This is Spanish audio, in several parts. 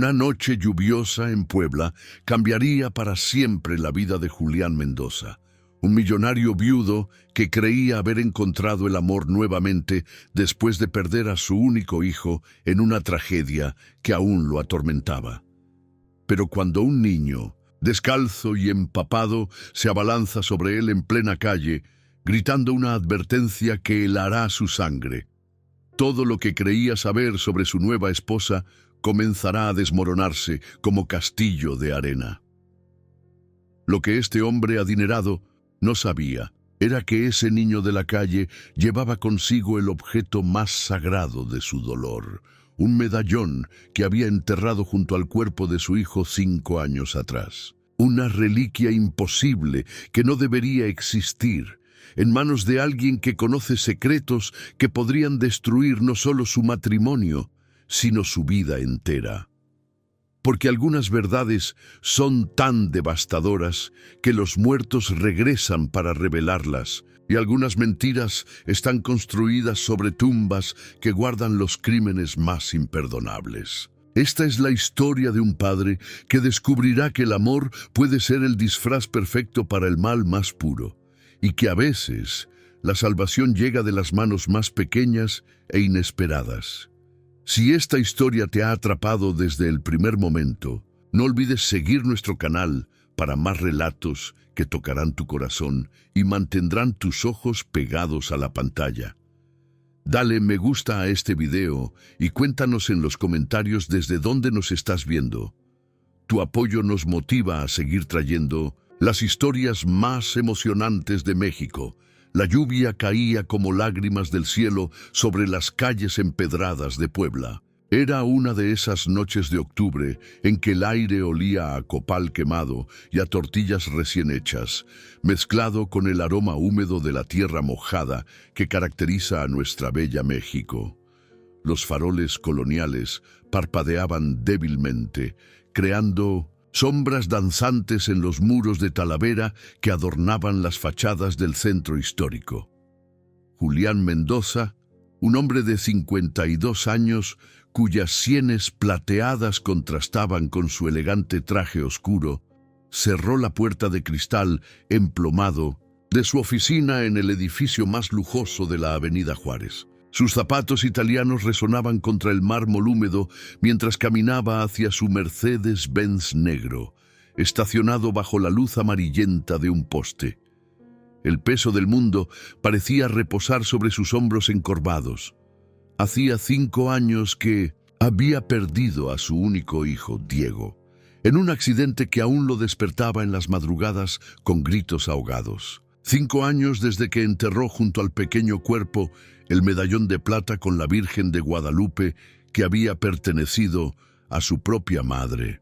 Una noche lluviosa en Puebla cambiaría para siempre la vida de Julián Mendoza, un millonario viudo que creía haber encontrado el amor nuevamente después de perder a su único hijo en una tragedia que aún lo atormentaba. Pero cuando un niño, descalzo y empapado, se abalanza sobre él en plena calle, gritando una advertencia que helará su sangre, todo lo que creía saber sobre su nueva esposa comenzará a desmoronarse como castillo de arena. Lo que este hombre adinerado no sabía era que ese niño de la calle llevaba consigo el objeto más sagrado de su dolor, un medallón que había enterrado junto al cuerpo de su hijo 5 años atrás. Una reliquia imposible que no debería existir, en manos de alguien que conoce secretos que podrían destruir no solo su matrimonio, sino su vida entera. Porque algunas verdades son tan devastadoras que los muertos regresan para revelarlas, y algunas mentiras están construidas sobre tumbas que guardan los crímenes más imperdonables. Esta es la historia de un padre que descubrirá que el amor puede ser el disfraz perfecto para el mal más puro, y que a veces la salvación llega de las manos más pequeñas e inesperadas. Si esta historia te ha atrapado desde el primer momento, no olvides seguir nuestro canal para más relatos que tocarán tu corazón y mantendrán tus ojos pegados a la pantalla. Dale me gusta a este video y cuéntanos en los comentarios desde dónde nos estás viendo. Tu apoyo nos motiva a seguir trayendo las historias más emocionantes de México. La lluvia caía como lágrimas del cielo sobre las calles empedradas de Puebla. Era una de esas noches de octubre en que el aire olía a copal quemado y a tortillas recién hechas, mezclado con el aroma húmedo de la tierra mojada que caracteriza a nuestra bella México. Los faroles coloniales parpadeaban débilmente, creando sombras danzantes en los muros de Talavera que adornaban las fachadas del centro histórico. Julián Mendoza, un hombre de 52 años, cuyas sienes plateadas contrastaban con su elegante traje oscuro, cerró la puerta de cristal emplomado de su oficina en el edificio más lujoso de la Avenida Juárez. Sus zapatos italianos resonaban contra el mármol húmedo mientras caminaba hacia su Mercedes-Benz negro, estacionado bajo la luz amarillenta de un poste. El peso del mundo parecía reposar sobre sus hombros encorvados. Hacía 5 años que había perdido a su único hijo, Diego, en un accidente que aún lo despertaba en las madrugadas con gritos ahogados. 5 años desde que enterró junto al pequeño cuerpo el medallón de plata con la Virgen de Guadalupe que había pertenecido a su propia madre.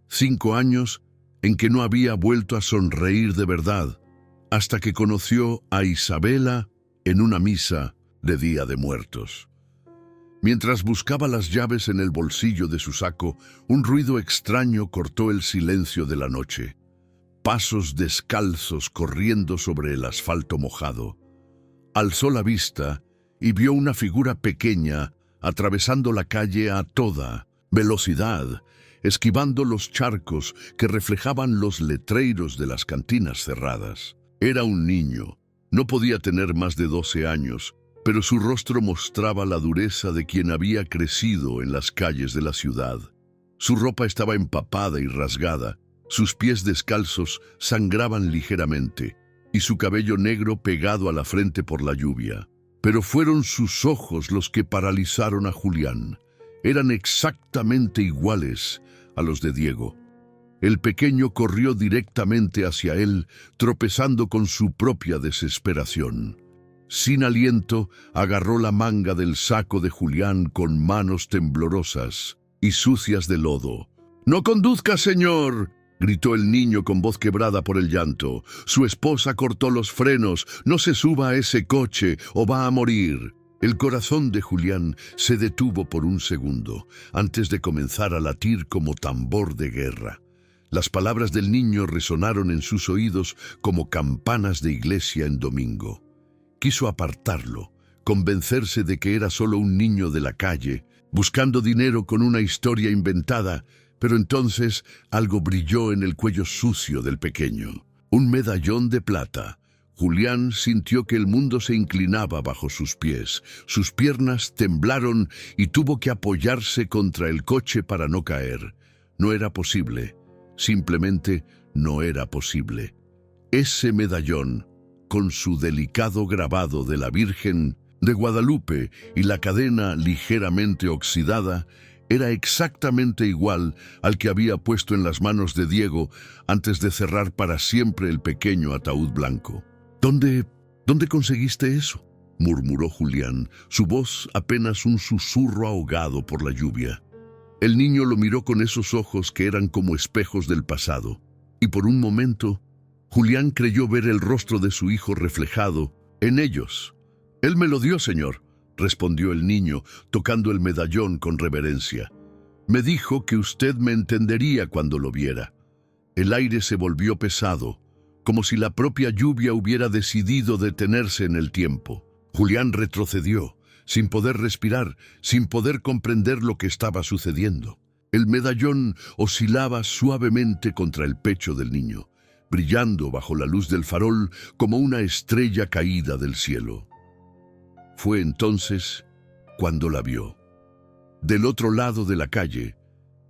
5 años en que no había vuelto a sonreír de verdad, hasta que conoció a Isabela en una misa de Día de Muertos. Mientras buscaba las llaves en el bolsillo de su saco, un ruido extraño cortó el silencio de la noche. Pasos descalzos corriendo sobre el asfalto mojado. Alzó la vista y vio una figura pequeña atravesando la calle a toda velocidad, esquivando los charcos que reflejaban los letreros de las cantinas cerradas. Era un niño. No podía tener más de 12 años, pero su rostro mostraba la dureza de quien había crecido en las calles de la ciudad. Su ropa estaba empapada y rasgada, sus pies descalzos sangraban ligeramente, y su cabello negro pegado a la frente por la lluvia. Pero fueron sus ojos los que paralizaron a Julián. Eran exactamente iguales a los de Diego. El pequeño corrió directamente hacia él, tropezando con su propia desesperación. Sin aliento, agarró la manga del saco de Julián con manos temblorosas y sucias de lodo. «¡No conduzca, señor!», gritó el niño con voz quebrada por el llanto. Su esposa cortó los frenos. «No se suba a ese coche o va a morir». El corazón de Julián se detuvo por un segundo, antes de comenzar a latir como tambor de guerra. Las palabras del niño resonaron en sus oídos como campanas de iglesia en domingo. Quiso apartarlo, convencerse de que era solo un niño de la calle, buscando dinero con una historia inventada, pero entonces algo brilló en el cuello sucio del pequeño. Un medallón de plata. Julián sintió que el mundo se inclinaba bajo sus pies. Sus piernas temblaron y tuvo que apoyarse contra el coche para no caer. No era posible. Simplemente no era posible. Ese medallón, con su delicado grabado de la Virgen de Guadalupe y la cadena ligeramente oxidada, era exactamente igual al que había puesto en las manos de Diego antes de cerrar para siempre el pequeño ataúd blanco. ¿Dónde conseguiste eso?, murmuró Julián, su voz apenas un susurro ahogado por la lluvia. El niño lo miró con esos ojos que eran como espejos del pasado, y por un momento, Julián creyó ver el rostro de su hijo reflejado en ellos. «Él me lo dio, señor», respondió el niño, tocando el medallón con reverencia. «Me dijo que usted me entendería cuando lo viera». El aire se volvió pesado, como si la propia lluvia hubiera decidido detenerse en el tiempo. Julián retrocedió, sin poder respirar, sin poder comprender lo que estaba sucediendo. El medallón oscilaba suavemente contra el pecho del niño, brillando bajo la luz del farol como una estrella caída del cielo. Fue entonces cuando la vio. Del otro lado de la calle,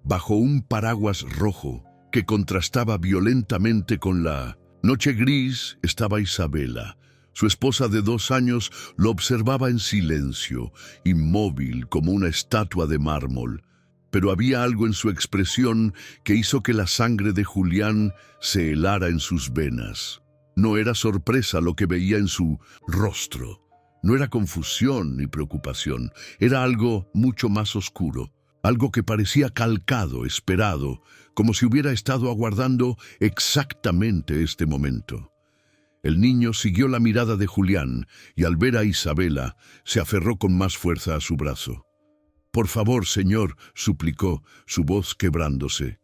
bajo un paraguas rojo que contrastaba violentamente con la noche gris, estaba Isabela. Su esposa de 2 años lo observaba en silencio, inmóvil como una estatua de mármol. Pero había algo en su expresión que hizo que la sangre de Julián se helara en sus venas. No era sorpresa lo que veía en su rostro. No era confusión ni preocupación. Era algo mucho más oscuro. Algo que parecía calcado, esperado, como si hubiera estado aguardando exactamente este momento. El niño siguió la mirada de Julián y al ver a Isabela, se aferró con más fuerza a su brazo. «Por favor, señor», suplicó, su voz quebrándose.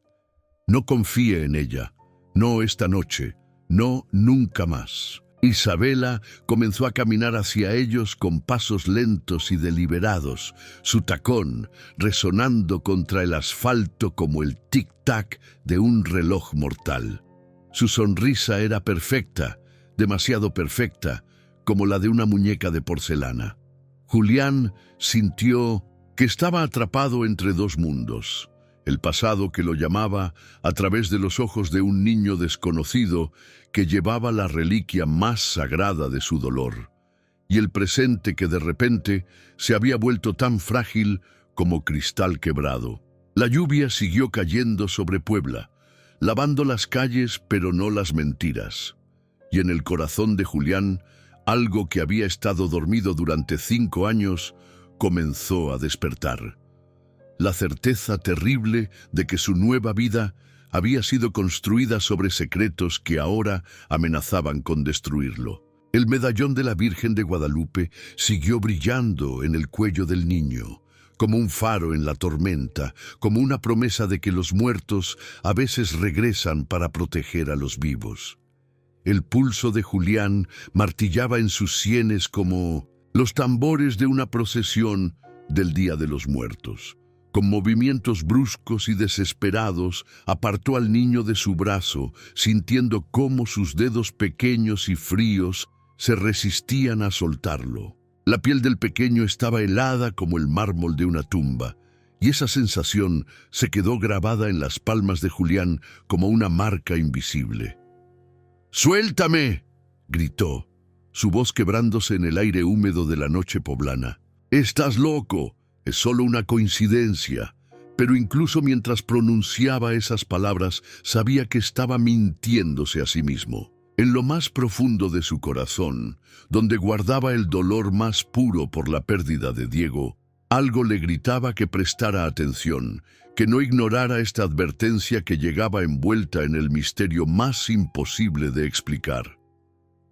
«No confíe en ella. No esta noche. No nunca más». Isabela comenzó a caminar hacia ellos con pasos lentos y deliberados, su tacón resonando contra el asfalto como el tic-tac de un reloj mortal. Su sonrisa era perfecta, demasiado perfecta, como la de una muñeca de porcelana. Julián sintió que estaba atrapado entre 2 mundos. El pasado que lo llamaba a través de los ojos de un niño desconocido que llevaba la reliquia más sagrada de su dolor, y el presente que de repente se había vuelto tan frágil como cristal quebrado. La lluvia siguió cayendo sobre Puebla, lavando las calles pero no las mentiras. Y en el corazón de Julián, algo que había estado dormido durante 5 años, comenzó a despertar. La certeza terrible de que su nueva vida había sido construida sobre secretos que ahora amenazaban con destruirlo. El medallón de la Virgen de Guadalupe siguió brillando en el cuello del niño, como un faro en la tormenta, como una promesa de que los muertos a veces regresan para proteger a los vivos. El pulso de Julián martillaba en sus sienes como los tambores de una procesión del Día de los Muertos. Con movimientos bruscos y desesperados, apartó al niño de su brazo, sintiendo cómo sus dedos pequeños y fríos se resistían a soltarlo. La piel del pequeño estaba helada como el mármol de una tumba, y esa sensación se quedó grabada en las palmas de Julián como una marca invisible. «¡Suéltame!», gritó, su voz quebrándose en el aire húmedo de la noche poblana. «¡Estás loco! Es solo una coincidencia». Pero incluso mientras pronunciaba esas palabras, sabía que estaba mintiéndose a sí mismo. En lo más profundo de su corazón, donde guardaba el dolor más puro por la pérdida de Diego, algo le gritaba que prestara atención, que no ignorara esta advertencia que llegaba envuelta en el misterio más imposible de explicar.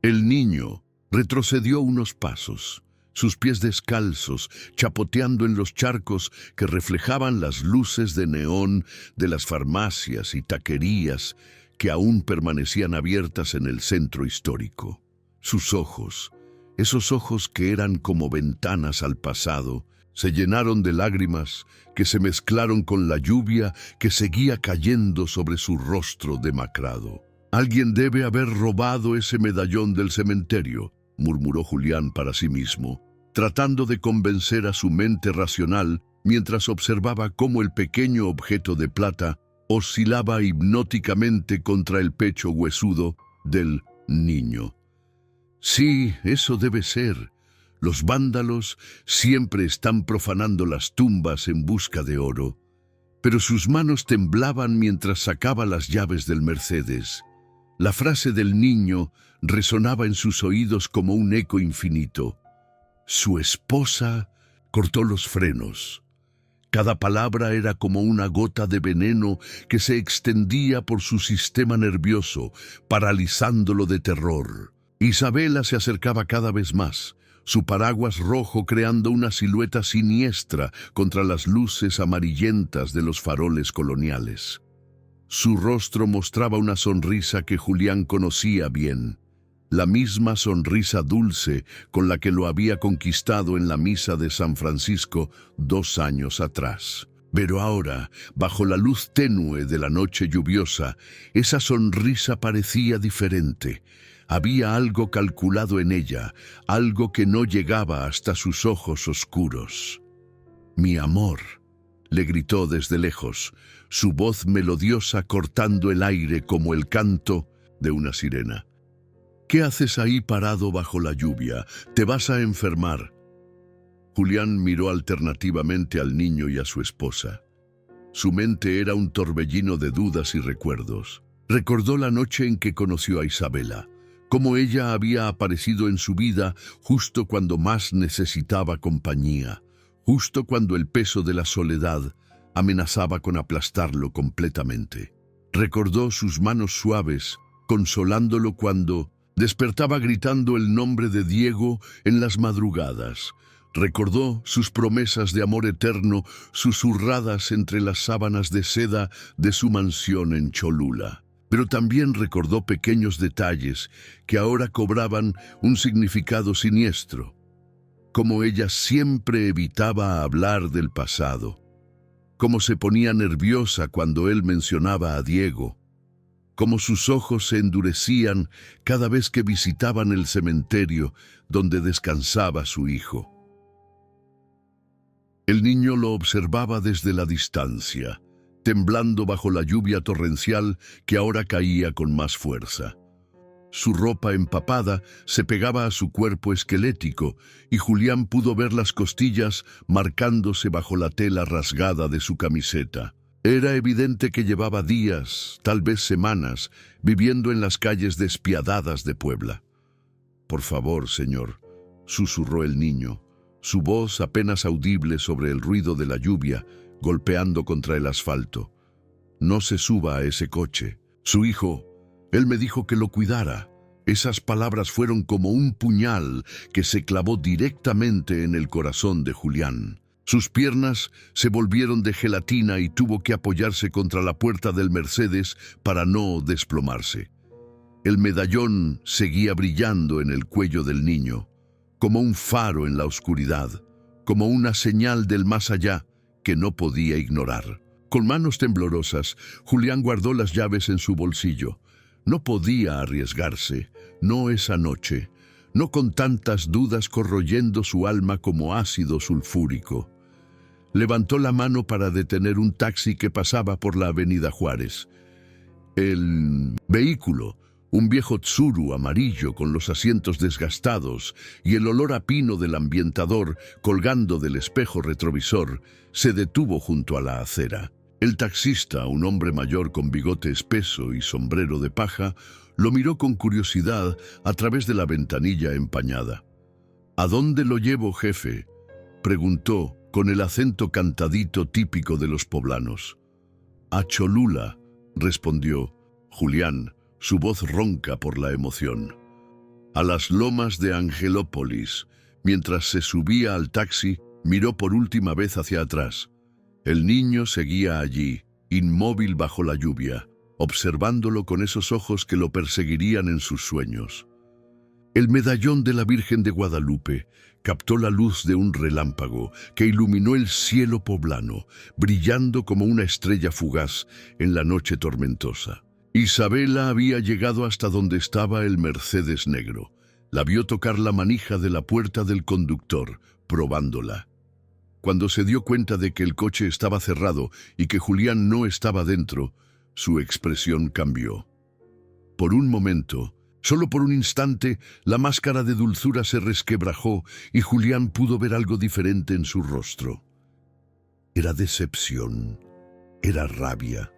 El niño retrocedió unos pasos, sus pies descalzos, chapoteando en los charcos que reflejaban las luces de neón de las farmacias y taquerías que aún permanecían abiertas en el centro histórico. Sus ojos, esos ojos que eran como ventanas al pasado, Se llenaron de lágrimas que se mezclaron con la lluvia que seguía cayendo sobre su rostro demacrado. «Alguien debe haber robado ese medallón del cementerio», murmuró Julián para sí mismo, tratando de convencer a su mente racional mientras observaba cómo el pequeño objeto de plata oscilaba hipnóticamente contra el pecho huesudo del niño. «Sí, eso debe ser. Los vándalos siempre están profanando las tumbas en busca de oro». Pero sus manos temblaban mientras sacaba las llaves del Mercedes. La frase del niño resonaba en sus oídos como un eco infinito. Su esposa cortó los frenos. Cada palabra era como una gota de veneno que se extendía por su sistema nervioso, paralizándolo de terror. Isabela se acercaba cada vez más, su paraguas rojo creando una silueta siniestra contra las luces amarillentas de los faroles coloniales. Su rostro mostraba una sonrisa que Julián conocía bien, la misma sonrisa dulce con la que lo había conquistado en la misa de San Francisco 2 años atrás. Pero ahora, bajo la luz tenue de la noche lluviosa, esa sonrisa parecía diferente. Había algo calculado en ella, algo que no llegaba hasta sus ojos oscuros. «Mi amor», le gritó desde lejos, su voz melodiosa cortando el aire como el canto de una sirena. «¿Qué haces ahí parado bajo la lluvia? Te vas a enfermar». Julián miró alternativamente al niño y a su esposa. Su mente era un torbellino de dudas y recuerdos. Recordó la noche en que conoció a Isabela, cómo ella había aparecido en su vida justo cuando más necesitaba compañía, justo cuando el peso de la soledad amenazaba con aplastarlo completamente. Recordó sus manos suaves, consolándolo cuando despertaba gritando el nombre de Diego en las madrugadas. Recordó sus promesas de amor eterno susurradas entre las sábanas de seda de su mansión en Cholula. Pero también recordó pequeños detalles que ahora cobraban un significado siniestro. Como ella siempre evitaba hablar del pasado, cómo se ponía nerviosa cuando él mencionaba a Diego, cómo sus ojos se endurecían cada vez que visitaban el cementerio donde descansaba su hijo. El niño lo observaba desde la distancia, temblando bajo la lluvia torrencial que ahora caía con más fuerza. Su ropa empapada se pegaba a su cuerpo esquelético y Julián pudo ver las costillas marcándose bajo la tela rasgada de su camiseta. Era evidente que llevaba días, tal vez semanas, viviendo en las calles despiadadas de Puebla. «Por favor, señor», susurró el niño, su voz apenas audible sobre el ruido de la lluvia golpeando contra el asfalto. «No se suba a ese coche. Su hijo, él me dijo que lo cuidara». Esas palabras fueron como un puñal que se clavó directamente en el corazón de Julián. Sus piernas se volvieron de gelatina y tuvo que apoyarse contra la puerta del Mercedes para no desplomarse. El medallón seguía brillando en el cuello del niño, como un faro en la oscuridad, como una señal del más allá que no podía ignorar. Con manos temblorosas, Julián guardó las llaves en su bolsillo. No podía arriesgarse, no esa noche, no con tantas dudas corroyendo su alma como ácido sulfúrico. Levantó la mano para detener un taxi que pasaba por la avenida Juárez. El vehículo, un viejo Tsuru amarillo con los asientos desgastados y el olor a pino del ambientador colgando del espejo retrovisor, se detuvo junto a la acera. El taxista, un hombre mayor con bigote espeso y sombrero de paja, lo miró con curiosidad a través de la ventanilla empañada. «¿A dónde lo llevo, jefe?», preguntó con el acento cantadito típico de los poblanos. «A Cholula», respondió Julián, su voz ronca por la emoción. «A las lomas de Angelópolis». Mientras se subía al taxi, miró por última vez hacia atrás. El niño seguía allí, inmóvil bajo la lluvia, observándolo con esos ojos que lo perseguirían en sus sueños. El medallón de la Virgen de Guadalupe, captó la luz de un relámpago que iluminó el cielo poblano, brillando como una estrella fugaz en la noche tormentosa. Isabela había llegado hasta donde estaba el Mercedes negro. La vio tocar la manija de la puerta del conductor, probándola. Cuando se dio cuenta de que el coche estaba cerrado y que Julián no estaba dentro, su expresión cambió. Por un momento, solo por un instante, la máscara de dulzura se resquebrajó y Julián pudo ver algo diferente en su rostro. ¿Era decepción? ¿Era rabia?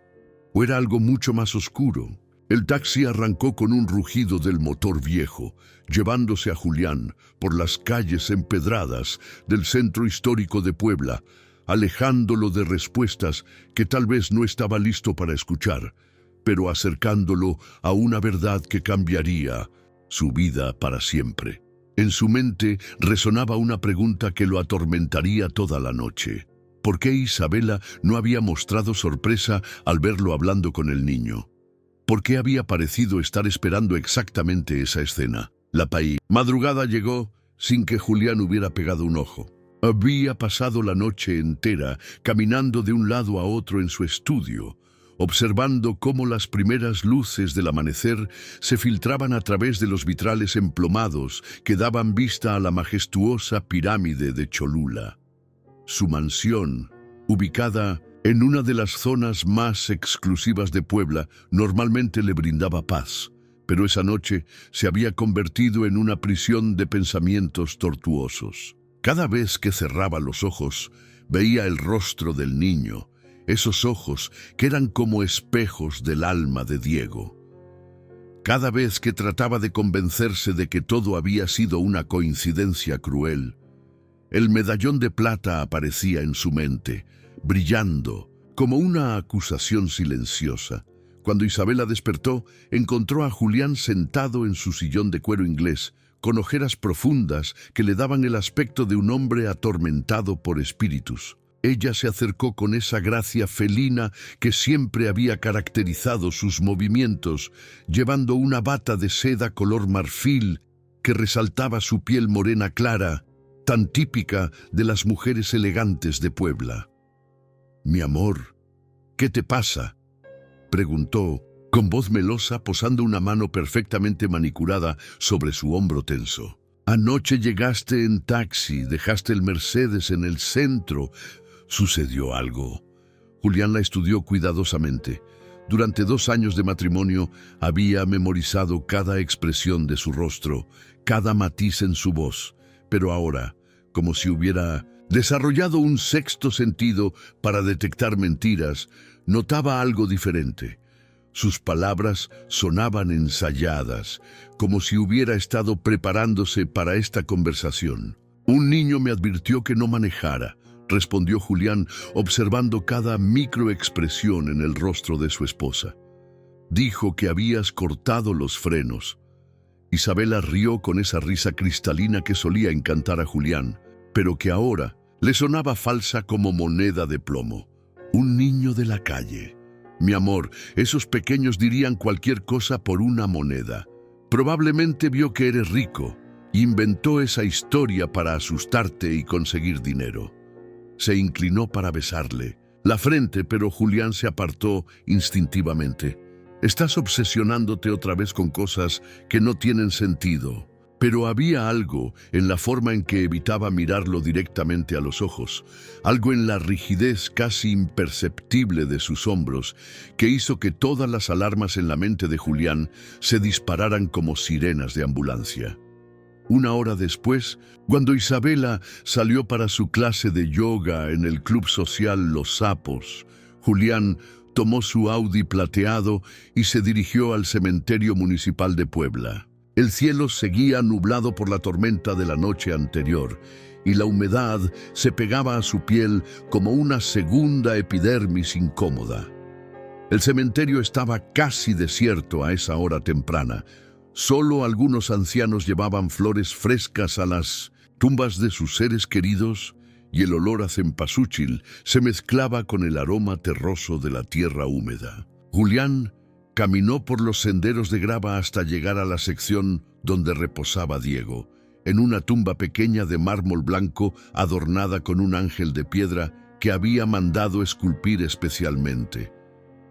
¿O era algo mucho más oscuro? El taxi arrancó con un rugido del motor viejo, llevándose a Julián por las calles empedradas del centro histórico de Puebla, alejándolo de respuestas que tal vez no estaba listo para escuchar, pero acercándolo a una verdad que cambiaría su vida para siempre. En su mente resonaba una pregunta que lo atormentaría toda la noche. ¿Por qué Isabela no había mostrado sorpresa al verlo hablando con el niño? ¿Por qué había parecido estar esperando exactamente esa escena? La madrugada llegó sin que Julián hubiera pegado un ojo. Había pasado la noche entera caminando de un lado a otro en su estudio, observando cómo las primeras luces del amanecer se filtraban a través de los vitrales emplomados que daban vista a la majestuosa pirámide de Cholula. Su mansión, ubicada en una de las zonas más exclusivas de Puebla, normalmente le brindaba paz, pero esa noche se había convertido en una prisión de pensamientos tortuosos. Cada vez que cerraba los ojos, veía el rostro del niño, esos ojos que eran como espejos del alma de Diego. Cada vez que trataba de convencerse de que todo había sido una coincidencia cruel, el medallón de plata aparecía en su mente, brillando como una acusación silenciosa. Cuando Isabela despertó, encontró a Julián sentado en su sillón de cuero inglés, con ojeras profundas que le daban el aspecto de un hombre atormentado por espíritus. Ella se acercó con esa gracia felina que siempre había caracterizado sus movimientos, llevando una bata de seda color marfil que resaltaba su piel morena clara, tan típica de las mujeres elegantes de Puebla. «Mi amor, ¿qué te pasa?», preguntó, con voz melosa, posando una mano perfectamente manicurada sobre su hombro tenso. «Anoche llegaste en taxi, dejaste el Mercedes en el centro. ¿Sucedió algo?». Julián la estudió cuidadosamente. Durante 2 años de matrimonio había memorizado cada expresión de su rostro, cada matiz en su voz, pero ahora, como si hubiera desarrollado un sexto sentido para detectar mentiras, notaba algo diferente. Sus palabras sonaban ensayadas, como si hubiera estado preparándose para esta conversación. «Un niño me advirtió que no manejara», respondió Julián, observando cada microexpresión en el rostro de su esposa. «Dijo que habías cortado los frenos». Isabela rió con esa risa cristalina que solía encantar a Julián, pero que ahora le sonaba falsa como moneda de plomo. «Un niño de la calle. Mi amor, esos pequeños dirían cualquier cosa por una moneda. Probablemente vio que eres rico. Inventó esa historia para asustarte y conseguir dinero». Se inclinó para besarle la frente, pero Julián se apartó instintivamente. «Estás obsesionándote otra vez con cosas que no tienen sentido». Pero había algo en la forma en que evitaba mirarlo directamente a los ojos, algo en la rigidez casi imperceptible de sus hombros, que hizo que todas las alarmas en la mente de Julián se dispararan como sirenas de ambulancia. 1 hora después, cuando Isabela salió para su clase de yoga en el club social Los Sapos, Julián tomó su Audi plateado y se dirigió al cementerio municipal de Puebla. El cielo seguía nublado por la tormenta de la noche anterior, y la humedad se pegaba a su piel como una segunda epidermis incómoda. El cementerio estaba casi desierto a esa hora temprana. Solo algunos ancianos llevaban flores frescas a las tumbas de sus seres queridos, y el olor a cempasúchil se mezclaba con el aroma terroso de la tierra húmeda. Julián caminó por los senderos de grava hasta llegar a la sección donde reposaba Diego, en una tumba pequeña de mármol blanco adornada con un ángel de piedra que había mandado esculpir especialmente.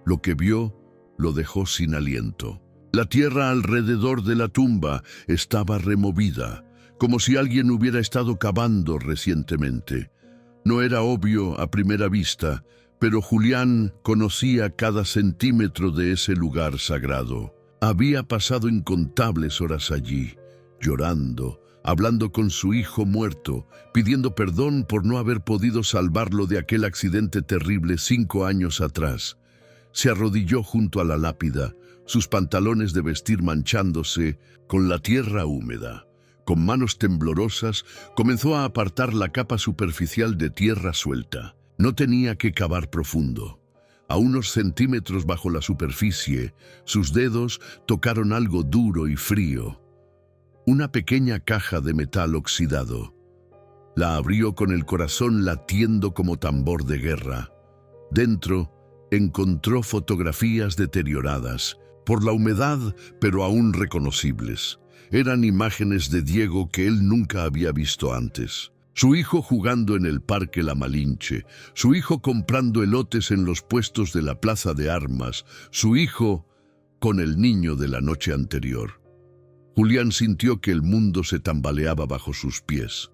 Lo que vio lo dejó sin aliento. La tierra alrededor de la tumba estaba removida, como si alguien hubiera estado cavando recientemente. No era obvio a primera vista, pero Julián conocía cada centímetro de ese lugar sagrado. Había pasado incontables horas allí, llorando, hablando con su hijo muerto, pidiendo perdón por no haber podido salvarlo de aquel accidente terrible 5 años atrás. Se arrodilló junto a la lápida, sus pantalones de vestir manchándose con la tierra húmeda. Con manos temblorosas, comenzó a apartar la capa superficial de tierra suelta. No tenía que cavar profundo. A unos centímetros bajo la superficie, sus dedos tocaron algo duro y frío. Una pequeña caja de metal oxidado. La abrió con el corazón latiendo como tambor de guerra. Dentro, encontró fotografías deterioradas, por la humedad, pero aún reconocibles. Eran imágenes de Diego que él nunca había visto antes. Su hijo jugando en el Parque La Malinche, su hijo comprando elotes en los puestos de la Plaza de Armas, su hijo con el niño de la noche anterior. Julián sintió que el mundo se tambaleaba bajo sus pies.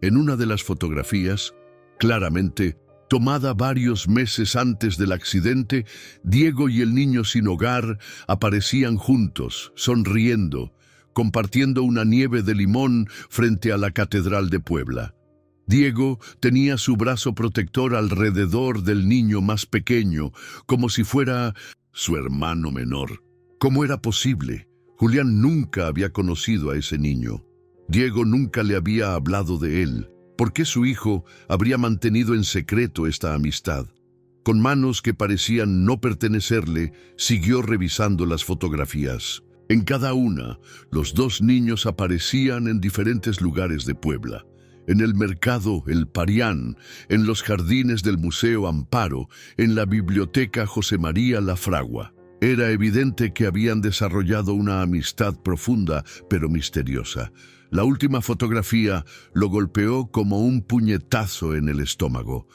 En una de las fotografías, claramente, tomada varios meses antes del accidente, Diego y el niño sin hogar aparecían juntos, sonriendo, compartiendo una nieve de limón frente a la Catedral de Puebla. Diego tenía su brazo protector alrededor del niño más pequeño, como si fuera su hermano menor. ¿Cómo era posible? Julián nunca había conocido a ese niño. Diego nunca le había hablado de él. ¿Por qué su hijo habría mantenido en secreto esta amistad? Con manos que parecían no pertenecerle, siguió revisando las fotografías. En cada una, los 2 niños aparecían en diferentes lugares de Puebla. En el mercado El Parián, en los jardines del Museo Amparo, en la biblioteca José María La Fragua. Era evidente que habían desarrollado una amistad profunda, pero misteriosa. La última fotografía lo golpeó como un puñetazo en el estómago.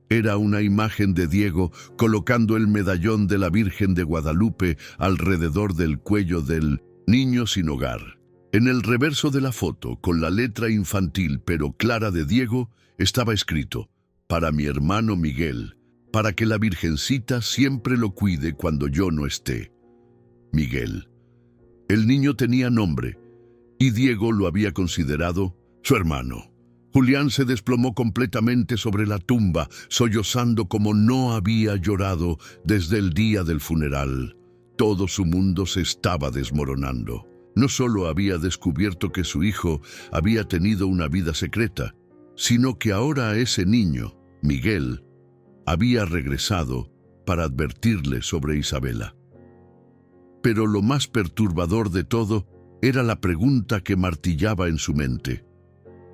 Era una imagen de Diego colocando el medallón de la Virgen de Guadalupe alrededor del cuello del niño sin hogar. En el reverso de la foto, con la letra infantil pero clara de Diego, estaba escrito: «Para mi hermano Miguel, para que la Virgencita siempre lo cuide cuando yo no esté. Miguel». El niño tenía nombre, y Diego lo había considerado su hermano. Julián se desplomó completamente sobre la tumba, sollozando como no había llorado desde el día del funeral. Todo su mundo se estaba desmoronando. No solo había descubierto que su hijo había tenido una vida secreta, sino que ahora ese niño, Miguel, había regresado para advertirle sobre Isabela. Pero lo más perturbador de todo era la pregunta que martillaba en su mente.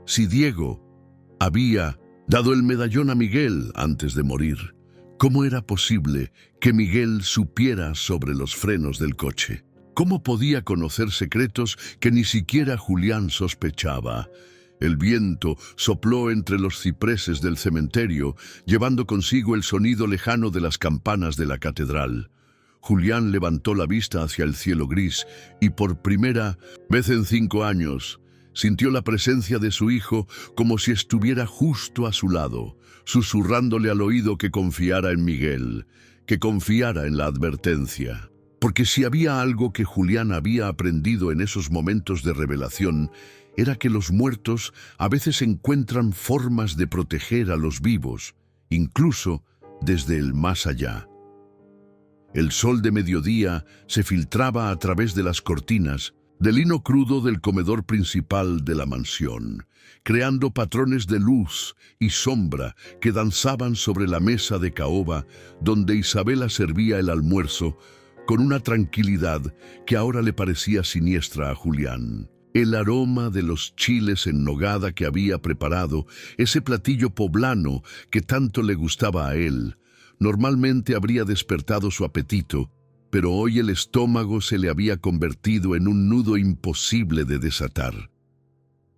Si Diego había dado el medallón a Miguel antes de morir, ¿cómo era posible que Miguel supiera sobre los frenos del coche? ¿Cómo podía conocer secretos que ni siquiera Julián sospechaba? El viento sopló entre los cipreses del cementerio, llevando consigo el sonido lejano de las campanas de la catedral. Julián levantó la vista hacia el cielo gris y por primera vez en 5 años sintió la presencia de su hijo como si estuviera justo a su lado, susurrándole al oído que confiara en Miguel, que confiara en la advertencia. Porque si había algo que Julián había aprendido en esos momentos de revelación, era que los muertos a veces encuentran formas de proteger a los vivos, incluso desde el más allá. El sol de mediodía se filtraba a través de las cortinas de lino crudo del comedor principal de la mansión, creando patrones de luz y sombra que danzaban sobre la mesa de caoba donde Isabela servía el almuerzo con una tranquilidad que ahora le parecía siniestra a Julián. El aroma de los chiles en nogada que había preparado, ese platillo poblano que tanto le gustaba a él, normalmente habría despertado su apetito, pero hoy el estómago se le había convertido en un nudo imposible de desatar.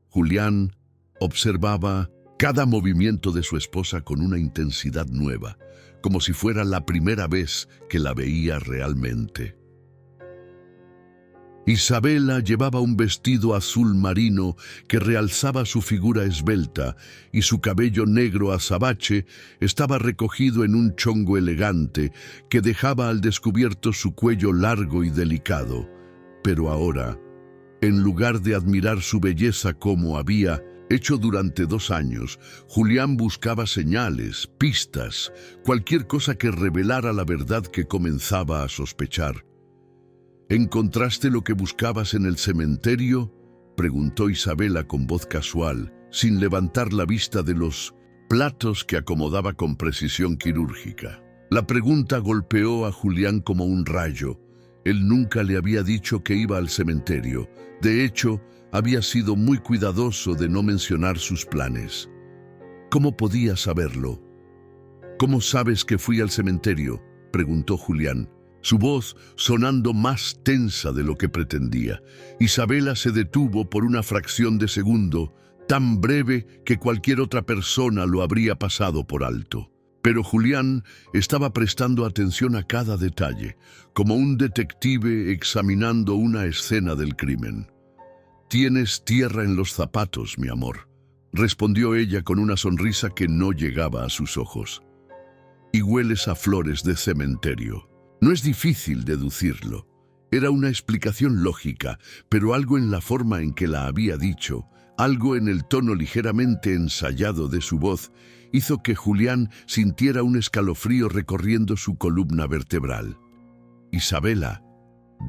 Julián observaba cada movimiento de su esposa con una intensidad nueva, como si fuera la primera vez que la veía realmente. Isabela llevaba un vestido azul marino que realzaba su figura esbelta y su cabello negro azabache estaba recogido en un chongo elegante que dejaba al descubierto su cuello largo y delicado. Pero ahora, en lugar de admirar su belleza como había hecho durante 2 años, Julián buscaba señales, pistas, cualquier cosa que revelara la verdad que comenzaba a sospechar. ¿Encontraste lo que buscabas en el cementerio?, preguntó Isabela con voz casual, sin levantar la vista de los platos que acomodaba con precisión quirúrgica. La pregunta golpeó a Julián como un rayo. Él nunca le había dicho que iba al cementerio. De hecho, había sido muy cuidadoso de no mencionar sus planes. ¿Cómo podía saberlo? ¿Cómo sabes que fui al cementerio?, preguntó Julián, su voz sonando más tensa de lo que pretendía. Isabela se detuvo por una fracción de segundo, tan breve que cualquier otra persona lo habría pasado por alto. Pero Julián estaba prestando atención a cada detalle, como un detective examinando una escena del crimen. «Tienes tierra en los zapatos, mi amor», respondió ella con una sonrisa que no llegaba a sus ojos. «Y hueles a flores de cementerio». No es difícil deducirlo. Era una explicación lógica, pero algo en la forma en que la había dicho, algo en el tono ligeramente ensayado de su voz, hizo que Julián sintiera un escalofrío recorriendo su columna vertebral. «Isabela»,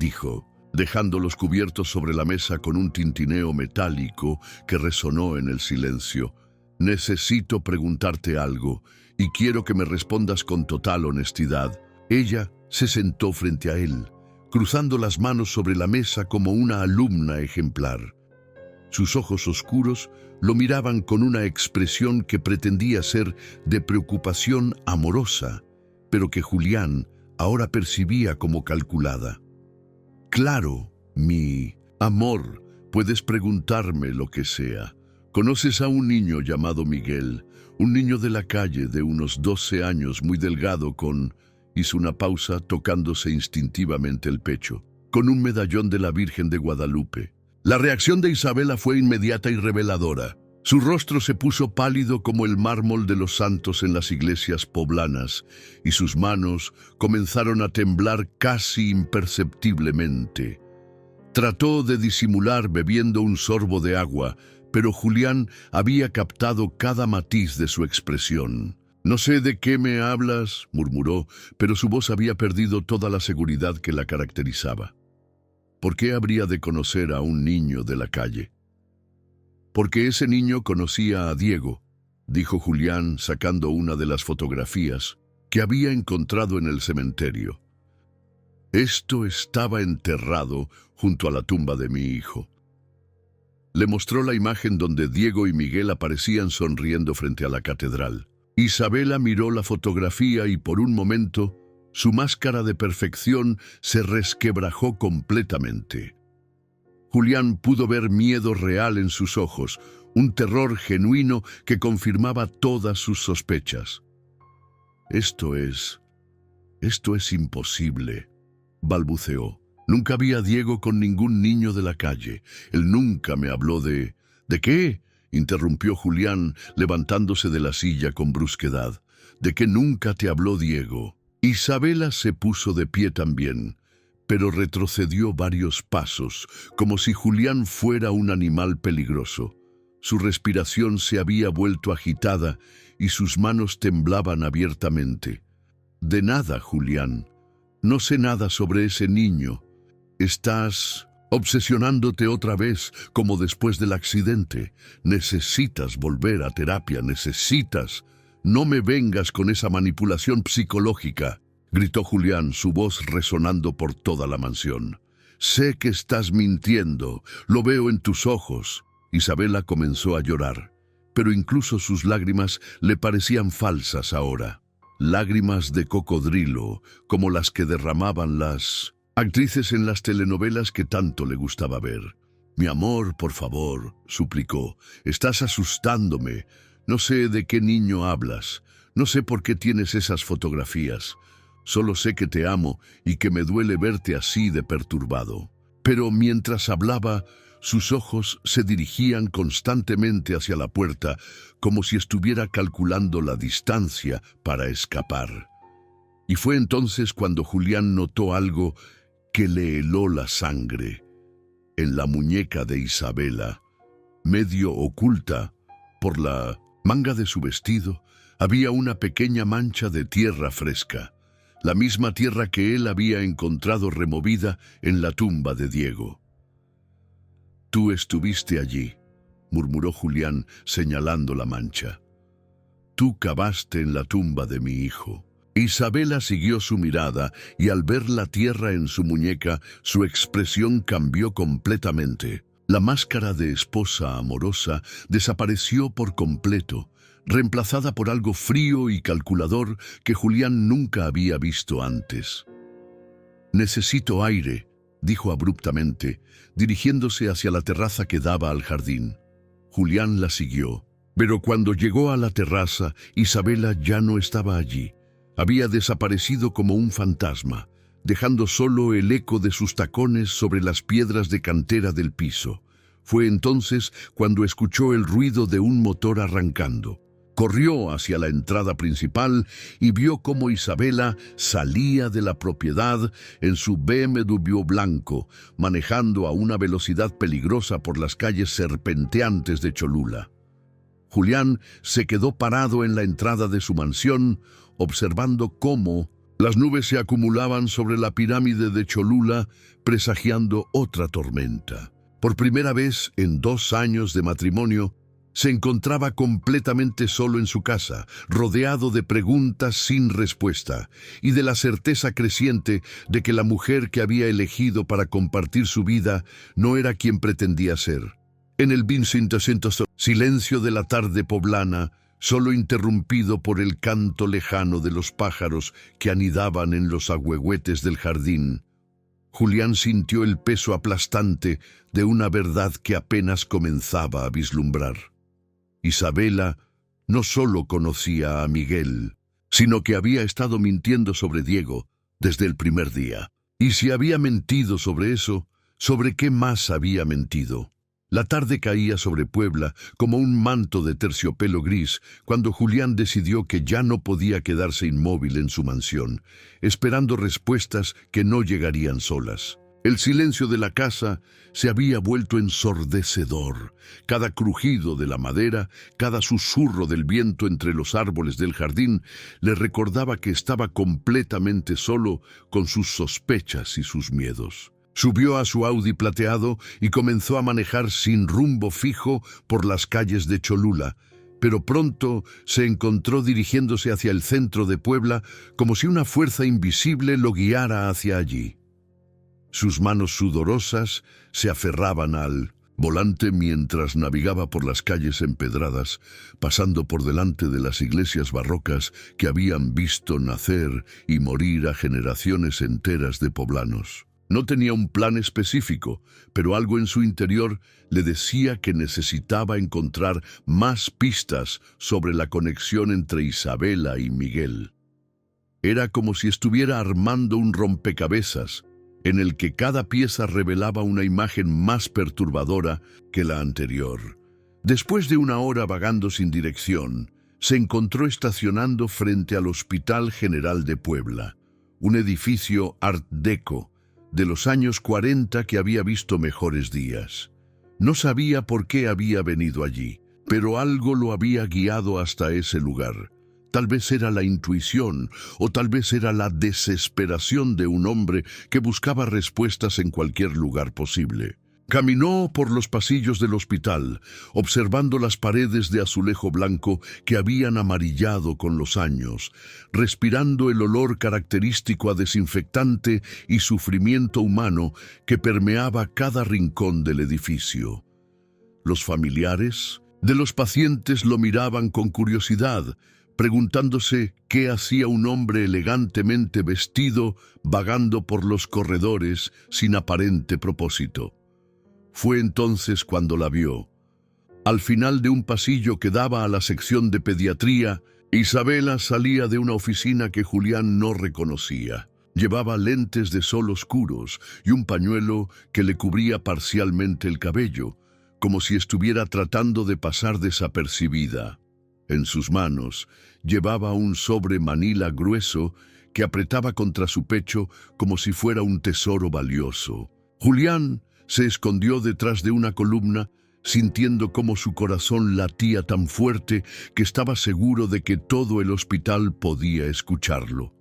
dijo, dejando los cubiertos sobre la mesa con un tintineo metálico que resonó en el silencio, «necesito preguntarte algo, y quiero que me respondas con total honestidad». Ella se sentó frente a él, cruzando las manos sobre la mesa como una alumna ejemplar. Sus ojos oscuros lo miraban con una expresión que pretendía ser de preocupación amorosa, pero que Julián ahora percibía como calculada. «Claro, mi amor, puedes preguntarme lo que sea. ¿Conoces a un niño llamado Miguel? Un niño de la calle de unos 12 años, muy delgado, con...» Hizo una pausa, tocándose instintivamente el pecho, «con un medallón de la Virgen de Guadalupe». La reacción de Isabela fue inmediata y reveladora. Su rostro se puso pálido como el mármol de los santos en las iglesias poblanas, y sus manos comenzaron a temblar casi imperceptiblemente. Trató de disimular bebiendo un sorbo de agua, pero Julián había captado cada matiz de su expresión. «No sé de qué me hablas», murmuró, pero su voz había perdido toda la seguridad que la caracterizaba. «¿Por qué habría de conocer a un niño de la calle?» «Porque ese niño conocía a Diego», dijo Julián, sacando una de las fotografías que había encontrado en el cementerio. «Esto estaba enterrado junto a la tumba de mi hijo». Le mostró la imagen donde Diego y Miguel aparecían sonriendo frente a la catedral. Isabela miró la fotografía y por un momento su máscara de perfección se resquebrajó completamente. Julián pudo ver miedo real en sus ojos, un terror genuino que confirmaba todas sus sospechas. Esto es imposible», balbuceó. «Nunca vi a Diego con ningún niño de la calle. Él nunca me habló de...» «¿De qué?», interrumpió Julián, levantándose de la silla con brusquedad. «¿De qué nunca te habló Diego?». Isabela se puso de pie también, pero retrocedió varios pasos, como si Julián fuera un animal peligroso. Su respiración se había vuelto agitada y sus manos temblaban abiertamente. «De nada, Julián. No sé nada sobre ese niño. Estás obsesionándote otra vez, como después del accidente. Necesitas volver a terapia, necesitas. No me vengas con esa manipulación psicológica», gritó Julián, su voz resonando por toda la mansión. «Sé que estás mintiendo, lo veo en tus ojos». Isabela comenzó a llorar, pero incluso sus lágrimas le parecían falsas ahora. Lágrimas de cocodrilo, como las que derramaban las actrices en las telenovelas que tanto le gustaba ver. Mi amor, por favor, suplicó. Estás asustándome. No sé de qué niño hablas. No sé por qué tienes esas fotografías. Solo sé que te amo y que me duele verte así de perturbado. Pero mientras hablaba, sus ojos se dirigían constantemente hacia la puerta, como si estuviera calculando la distancia para escapar. Y fue entonces cuando Julián notó algo que le heló la sangre. En la muñeca de Isabela, medio oculta por la manga de su vestido, había una pequeña mancha de tierra fresca, la misma tierra que él había encontrado removida en la tumba de Diego. «Tú estuviste allí», murmuró Julián, señalando la mancha. «Tú cavaste en la tumba de mi hijo». Isabela siguió su mirada y al ver la tierra en su muñeca, su expresión cambió completamente. La máscara de esposa amorosa desapareció por completo, reemplazada por algo frío y calculador que Julián nunca había visto antes. «Necesito aire», dijo abruptamente, dirigiéndose hacia la terraza que daba al jardín. Julián la siguió, pero cuando llegó a la terraza, Isabela ya no estaba allí. Había desaparecido como un fantasma, dejando solo el eco de sus tacones sobre las piedras de cantera del piso. Fue entonces cuando escuchó el ruido de un motor arrancando. Corrió hacia la entrada principal y vio cómo Isabela salía de la propiedad en su BMW blanco, manejando a una velocidad peligrosa por las calles serpenteantes de Cholula. Julián se quedó parado en la entrada de su mansión, observando cómo las nubes se acumulaban sobre la pirámide de Cholula, presagiando otra tormenta. Por primera vez en 2 años de matrimonio, se encontraba completamente solo en su casa, rodeado de preguntas sin respuesta y de la certeza creciente de que la mujer que había elegido para compartir su vida no era quien pretendía ser. En el silencio de la tarde poblana, solo interrumpido por el canto lejano de los pájaros que anidaban en los ahuehuetes del jardín, Julián sintió el peso aplastante de una verdad que apenas comenzaba a vislumbrar. Isabela no solo conocía a Miguel, sino que había estado mintiendo sobre Diego desde el primer día. Y si había mentido sobre eso, ¿sobre qué más había mentido? La tarde caía sobre Puebla como un manto de terciopelo gris cuando Julián decidió que ya no podía quedarse inmóvil en su mansión, esperando respuestas que no llegarían solas. El silencio de la casa se había vuelto ensordecedor. Cada crujido de la madera, cada susurro del viento entre los árboles del jardín le recordaba que estaba completamente solo con sus sospechas y sus miedos. Subió a su Audi plateado y comenzó a manejar sin rumbo fijo por las calles de Cholula, pero pronto se encontró dirigiéndose hacia el centro de Puebla como si una fuerza invisible lo guiara hacia allí. Sus manos sudorosas se aferraban al volante mientras navegaba por las calles empedradas, pasando por delante de las iglesias barrocas que habían visto nacer y morir a generaciones enteras de poblanos. No tenía un plan específico, pero algo en su interior le decía que necesitaba encontrar más pistas sobre la conexión entre Isabela y Miguel. Era como si estuviera armando un rompecabezas, en el que cada pieza revelaba una imagen más perturbadora que la anterior. Después de una hora vagando sin dirección, se encontró estacionando frente al Hospital General de Puebla, un edificio Art Deco de los años 40 que había visto mejores días. No sabía por qué había venido allí, pero algo lo había guiado hasta ese lugar. Tal vez era la intuición, o tal vez era la desesperación de un hombre que buscaba respuestas en cualquier lugar posible. Caminó por los pasillos del hospital, observando las paredes de azulejo blanco que habían amarillado con los años, respirando el olor característico a desinfectante y sufrimiento humano que permeaba cada rincón del edificio. Los familiares de los pacientes lo miraban con curiosidad, preguntándose qué hacía un hombre elegantemente vestido vagando por los corredores sin aparente propósito. Fue entonces cuando la vio. Al final de un pasillo que daba a la sección de pediatría, Isabela salía de una oficina que Julián no reconocía. Llevaba lentes de sol oscuros y un pañuelo que le cubría parcialmente el cabello, como si estuviera tratando de pasar desapercibida. En sus manos llevaba un sobre manila grueso que apretaba contra su pecho como si fuera un tesoro valioso. Julián se escondió detrás de una columna, sintiendo cómo su corazón latía tan fuerte que estaba seguro de que todo el hospital podía escucharlo.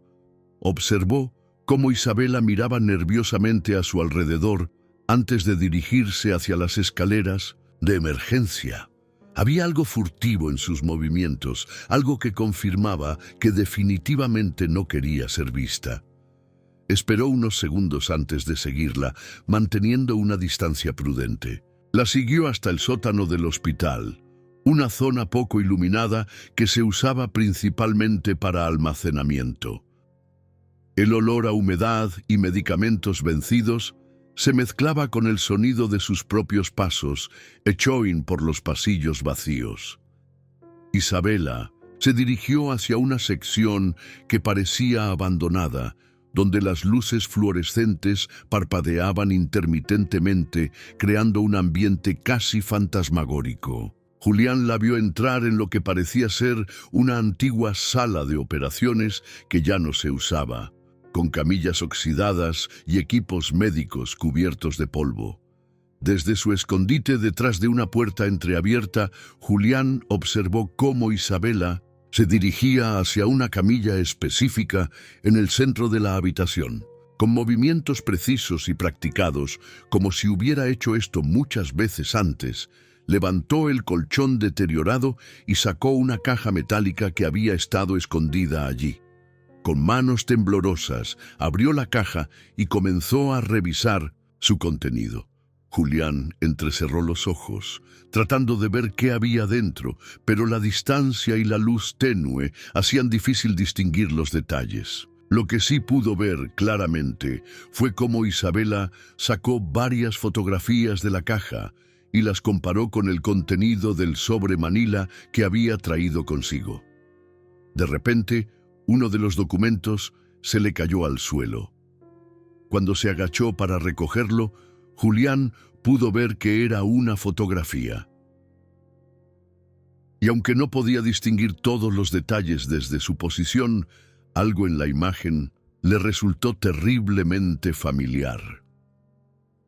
Observó cómo Isabela miraba nerviosamente a su alrededor antes de dirigirse hacia las escaleras de emergencia. Había algo furtivo en sus movimientos, algo que confirmaba que definitivamente no quería ser vista. Esperó unos segundos antes de seguirla, manteniendo una distancia prudente. La siguió hasta el sótano del hospital, una zona poco iluminada que se usaba principalmente para almacenamiento. El olor a humedad y medicamentos vencidos se mezclaba con el sonido de sus propios pasos, echoing por los pasillos vacíos. Isabela se dirigió hacia una sección que parecía abandonada, donde las luces fluorescentes parpadeaban intermitentemente, creando un ambiente casi fantasmagórico. Julián la vio entrar en lo que parecía ser una antigua sala de operaciones que ya no se usaba, con camillas oxidadas y equipos médicos cubiertos de polvo. Desde su escondite detrás de una puerta entreabierta, Julián observó cómo Isabela se dirigía hacia una camilla específica en el centro de la habitación. Con movimientos precisos y practicados, como si hubiera hecho esto muchas veces antes, levantó el colchón deteriorado y sacó una caja metálica que había estado escondida allí. Con manos temblorosas, abrió la caja y comenzó a revisar su contenido. Julián entrecerró los ojos, tratando de ver qué había dentro, pero la distancia y la luz tenue hacían difícil distinguir los detalles. Lo que sí pudo ver claramente fue cómo Isabela sacó varias fotografías de la caja y las comparó con el contenido del sobre manila que había traído consigo. De repente, uno de los documentos se le cayó al suelo. Cuando se agachó para recogerlo, Julián pudo ver que era una fotografía. Y aunque no podía distinguir todos los detalles desde su posición, algo en la imagen le resultó terriblemente familiar.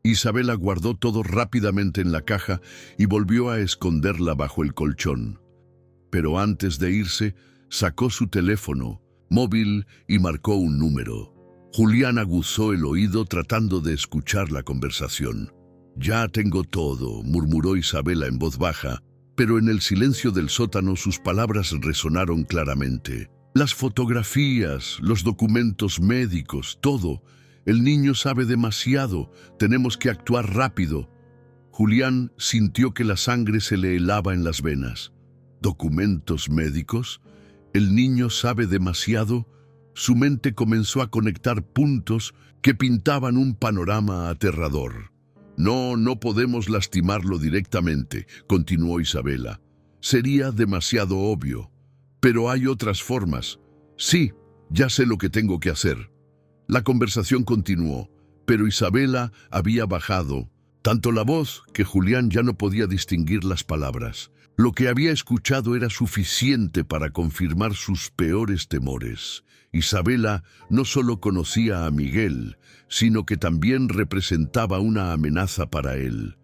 Isabela guardó todo rápidamente en la caja y volvió a esconderla bajo el colchón. Pero antes de irse, sacó su teléfono móvil y marcó un número. Julián aguzó el oído tratando de escuchar la conversación. «Ya tengo todo», murmuró Isabela en voz baja, pero en el silencio del sótano sus palabras resonaron claramente. «Las fotografías, los documentos médicos, todo. El niño sabe demasiado. Tenemos que actuar rápido». Julián sintió que la sangre se le helaba en las venas. ¿Documentos médicos? ¿El niño sabe demasiado? Su mente comenzó a conectar puntos que pintaban un panorama aterrador. No podemos lastimarlo directamente», continuó Isabela. «Sería demasiado obvio. Pero hay otras formas. Sí, ya sé lo que tengo que hacer». La conversación continuó, pero Isabela había bajado tanto la voz que Julián ya no podía distinguir las palabras. Lo que había escuchado era suficiente para confirmar sus peores temores. Isabela no solo conocía a Miguel, sino que también representaba una amenaza para él.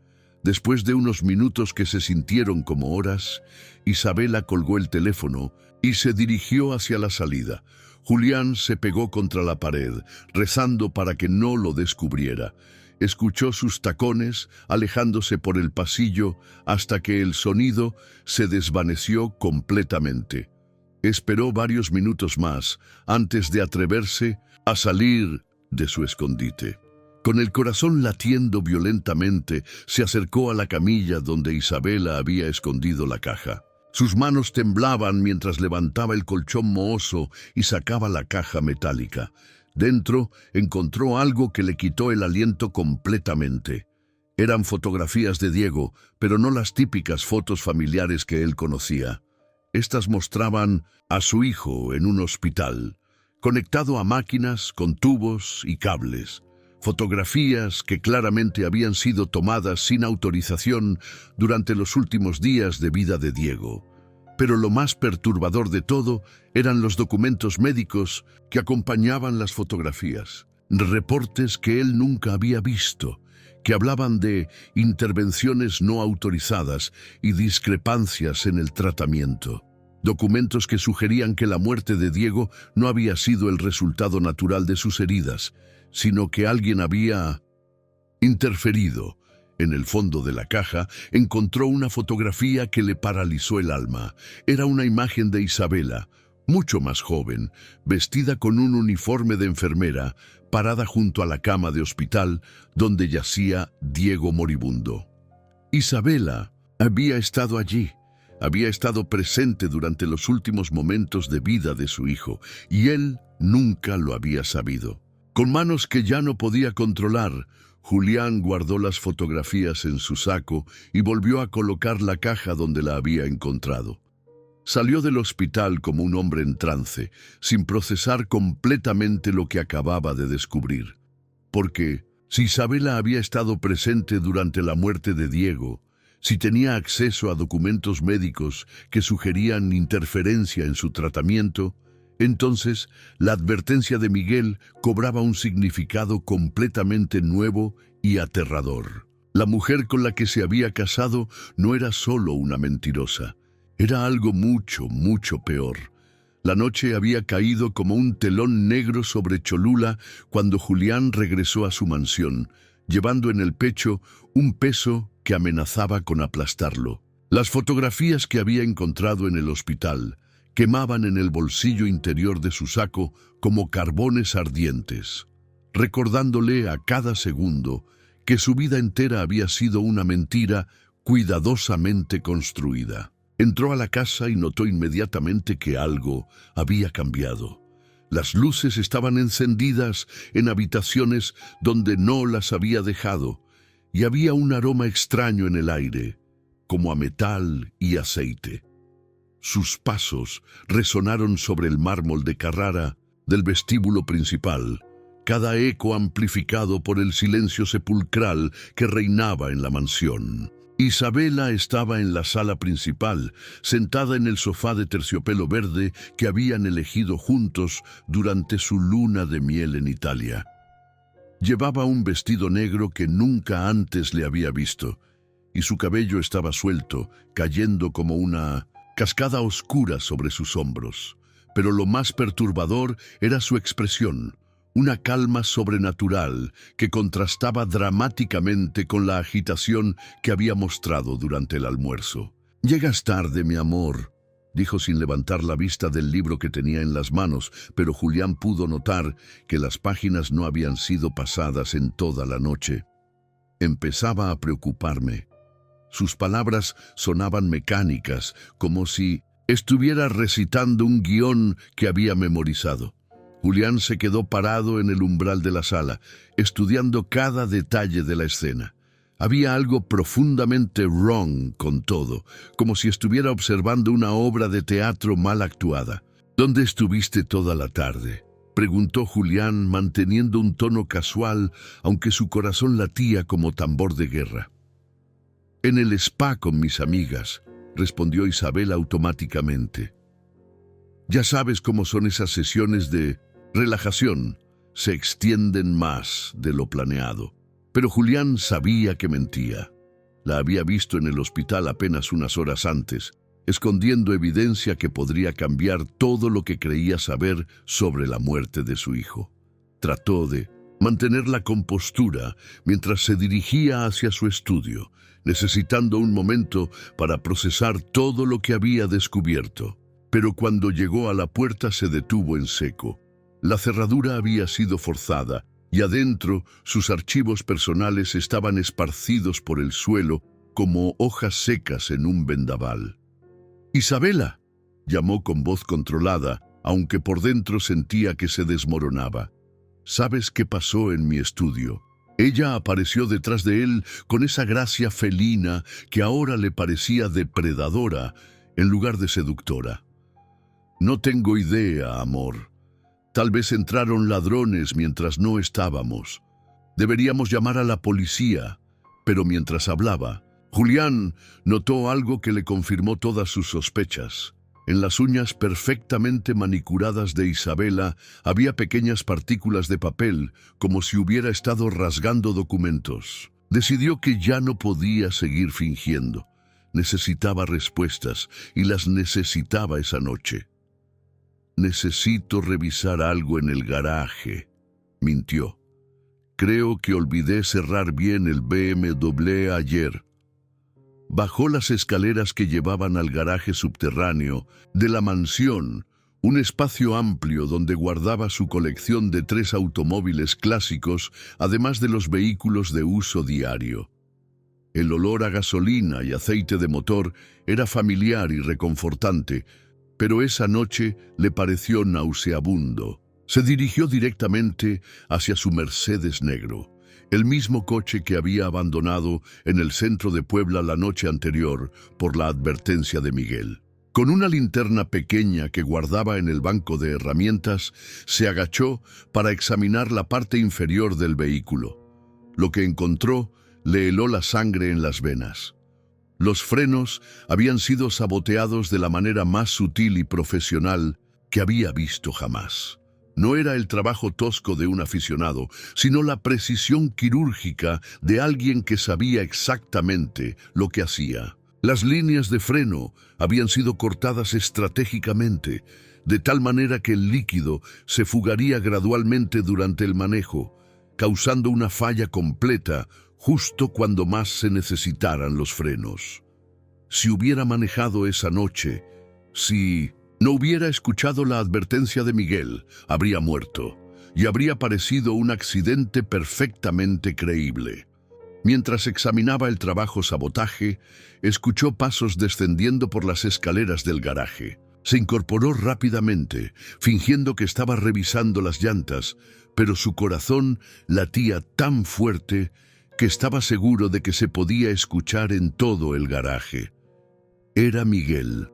Después de unos minutos que se sintieron como horas, Isabela colgó el teléfono y se dirigió hacia la salida. Julián se pegó contra la pared, rezando para que no lo descubriera. Escuchó sus tacones alejándose por el pasillo hasta que el sonido se desvaneció completamente. Esperó varios minutos más antes de atreverse a salir de su escondite. Con el corazón latiendo violentamente, se acercó a la camilla donde Isabela había escondido la caja. Sus manos temblaban mientras levantaba el colchón mohoso y sacaba la caja metálica. Dentro encontró algo que le quitó el aliento completamente. Eran fotografías de Diego, pero no las típicas fotos familiares que él conocía. Estas mostraban a su hijo en un hospital, conectado a máquinas con tubos y cables. Fotografías que claramente habían sido tomadas sin autorización durante los últimos días de vida de Diego. Pero lo más perturbador de todo eran los documentos médicos que acompañaban las fotografías. Reportes que él nunca había visto, que hablaban de intervenciones no autorizadas y discrepancias en el tratamiento. Documentos que sugerían que la muerte de Diego no había sido el resultado natural de sus heridas, sino que alguien había interferido. En el fondo de la caja encontró una fotografía que le paralizó el alma. Era una imagen de Isabela, mucho más joven, vestida con un uniforme de enfermera, parada junto a la cama de hospital donde yacía Diego moribundo. Isabela había estado allí, había estado presente durante los últimos momentos de vida de su hijo, y él nunca lo había sabido. Con manos que ya no podía controlar, Julián guardó las fotografías en su saco y volvió a colocar la caja donde la había encontrado. Salió del hospital como un hombre en trance, sin procesar completamente lo que acababa de descubrir. Porque, si Isabela había estado presente durante la muerte de Diego, si tenía acceso a documentos médicos que sugerían interferencia en su tratamiento, entonces la advertencia de Miguel cobraba un significado completamente nuevo y aterrador. La mujer con la que se había casado no era solo una mentirosa, era algo mucho, mucho peor. La noche había caído como un telón negro sobre Cholula cuando Julián regresó a su mansión, llevando en el pecho un peso que amenazaba con aplastarlo. Las fotografías que había encontrado en el hospital quemaban en el bolsillo interior de su saco como carbones ardientes, recordándole a cada segundo que su vida entera había sido una mentira cuidadosamente construida. Entró a la casa y notó inmediatamente que algo había cambiado. Las luces estaban encendidas en habitaciones donde no las había dejado, y había un aroma extraño en el aire, como a metal y aceite. Sus pasos resonaron sobre el mármol de Carrara del vestíbulo principal, cada eco amplificado por el silencio sepulcral que reinaba en la mansión. Isabela estaba en la sala principal, sentada en el sofá de terciopelo verde que habían elegido juntos durante su luna de miel en Italia. Llevaba un vestido negro que nunca antes le había visto, y su cabello estaba suelto, cayendo como una cascada oscura sobre sus hombros. Pero lo más perturbador era su expresión, una calma sobrenatural que contrastaba dramáticamente con la agitación que había mostrado durante el almuerzo. «Llegas tarde, mi amor», dijo sin levantar la vista del libro que tenía en las manos, pero Julián pudo notar que las páginas no habían sido pasadas en toda la noche. Empezaba a preocuparme. Sus palabras sonaban mecánicas, como si estuviera recitando un guión que había memorizado. Julián se quedó parado en el umbral de la sala, estudiando cada detalle de la escena. Había algo profundamente wrong con todo, como si estuviera observando una obra de teatro mal actuada. «¿Dónde estuviste toda la tarde?», preguntó Julián, manteniendo un tono casual, aunque su corazón latía como tambor de guerra. «En el spa con mis amigas», respondió Isabel automáticamente. «Ya sabes cómo son esas sesiones de relajación, se extienden más de lo planeado». Pero Julián sabía que mentía. La había visto en el hospital apenas unas horas antes, escondiendo evidencia que podría cambiar todo lo que creía saber sobre la muerte de su hijo. Trató de mantener la compostura mientras se dirigía hacia su estudio, necesitando un momento para procesar todo lo que había descubierto. Pero cuando llegó a la puerta se detuvo en seco. La cerradura había sido forzada, y adentro sus archivos personales estaban esparcidos por el suelo como hojas secas en un vendaval. «Isabela», llamó con voz controlada, aunque por dentro sentía que se desmoronaba. «¿Sabes qué pasó en mi estudio?». Ella apareció detrás de él con esa gracia felina que ahora le parecía depredadora en lugar de seductora. No tengo idea, amor. Tal vez entraron ladrones mientras no estábamos. Deberíamos llamar a la policía. Pero mientras hablaba, Julián notó algo que le confirmó todas sus sospechas. En las uñas perfectamente manicuradas de Isabela había pequeñas partículas de papel, como si hubiera estado rasgando documentos. Decidió que ya no podía seguir fingiendo. Necesitaba respuestas, y las necesitaba esa noche. «Necesito revisar algo en el garaje», mintió. «Creo que olvidé cerrar bien el BMW ayer». Bajó las escaleras que llevaban al garaje subterráneo de la mansión, un espacio amplio donde guardaba su colección de 3 automóviles clásicos, además de los vehículos de uso diario. El olor a gasolina y aceite de motor era familiar y reconfortante, pero esa noche le pareció nauseabundo. Se dirigió directamente hacia su Mercedes negro, el mismo coche que había abandonado en el centro de Puebla la noche anterior por la advertencia de Miguel. Con una linterna pequeña que guardaba en el banco de herramientas, se agachó para examinar la parte inferior del vehículo. Lo que encontró le heló la sangre en las venas. Los frenos habían sido saboteados de la manera más sutil y profesional que había visto jamás. No era el trabajo tosco de un aficionado, sino la precisión quirúrgica de alguien que sabía exactamente lo que hacía. Las líneas de freno habían sido cortadas estratégicamente, de tal manera que el líquido se fugaría gradualmente durante el manejo, causando una falla completa justo cuando más se necesitaran los frenos. Si hubiera manejado esa noche, si no hubiera escuchado la advertencia de Miguel, habría muerto, y habría parecido un accidente perfectamente creíble. Mientras examinaba el trabajo sabotaje, escuchó pasos descendiendo por las escaleras del garaje. Se incorporó rápidamente, fingiendo que estaba revisando las llantas, pero su corazón latía tan fuerte que estaba seguro de que se podía escuchar en todo el garaje. Era Miguel.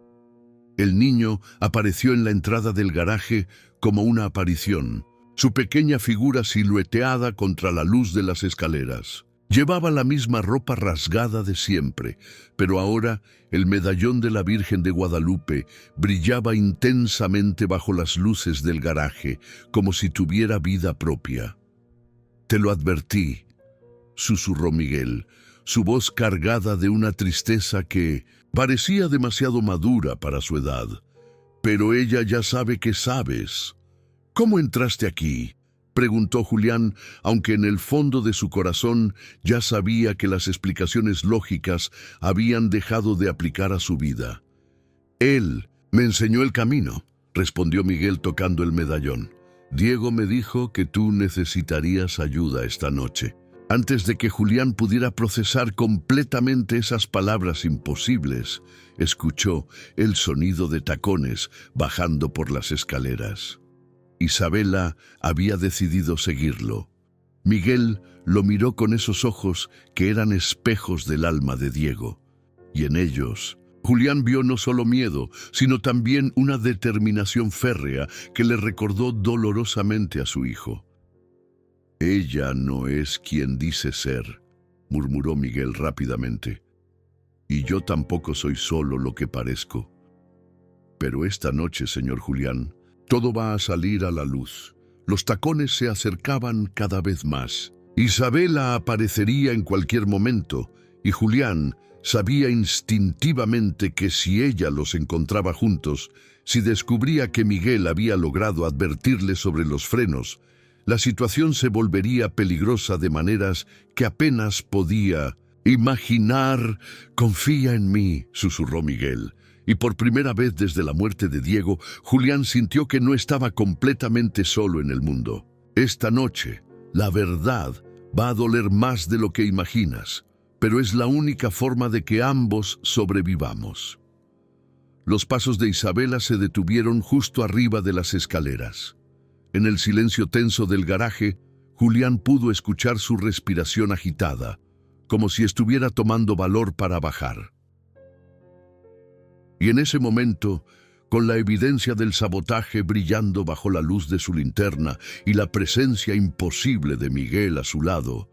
El niño apareció en la entrada del garaje como una aparición, su pequeña figura silueteada contra la luz de las escaleras. Llevaba la misma ropa rasgada de siempre, pero ahora el medallón de la Virgen de Guadalupe brillaba intensamente bajo las luces del garaje, como si tuviera vida propia. «Te lo advertí», susurró Miguel, su voz cargada de una tristeza que parecía demasiado madura para su edad. «Pero ella ya sabe que sabes». «¿Cómo entraste aquí?», preguntó Julián, aunque en el fondo de su corazón ya sabía que las explicaciones lógicas habían dejado de aplicar a su vida. «Él me enseñó el camino», respondió Miguel tocando el medallón. «Diego me dijo que tú necesitarías ayuda esta noche». Antes de que Julián pudiera procesar completamente esas palabras imposibles, escuchó el sonido de tacones bajando por las escaleras. Isabela había decidido seguirlo. Miguel lo miró con esos ojos que eran espejos del alma de Diego, y en ellos Julián vio no solo miedo, sino también una determinación férrea que le recordó dolorosamente a su hijo. «Ella no es quien dice ser», murmuró Miguel rápidamente. «Y yo tampoco soy solo lo que parezco. Pero esta noche, señor Julián, todo va a salir a la luz». Los tacones se acercaban cada vez más. Isabela aparecería en cualquier momento, y Julián sabía instintivamente que si ella los encontraba juntos, si descubría que Miguel había logrado advertirle sobre los frenos, la situación se volvería peligrosa de maneras que apenas podía imaginar. «Confía en mí», susurró Miguel. Y por primera vez desde la muerte de Diego, Julián sintió que no estaba completamente solo en el mundo. «Esta noche, la verdad va a doler más de lo que imaginas, pero es la única forma de que ambos sobrevivamos». Los pasos de Isabela se detuvieron justo arriba de las escaleras. En el silencio tenso del garaje, Julián pudo escuchar su respiración agitada, como si estuviera tomando valor para bajar. Y en ese momento, con la evidencia del sabotaje brillando bajo la luz de su linterna y la presencia imposible de Miguel a su lado,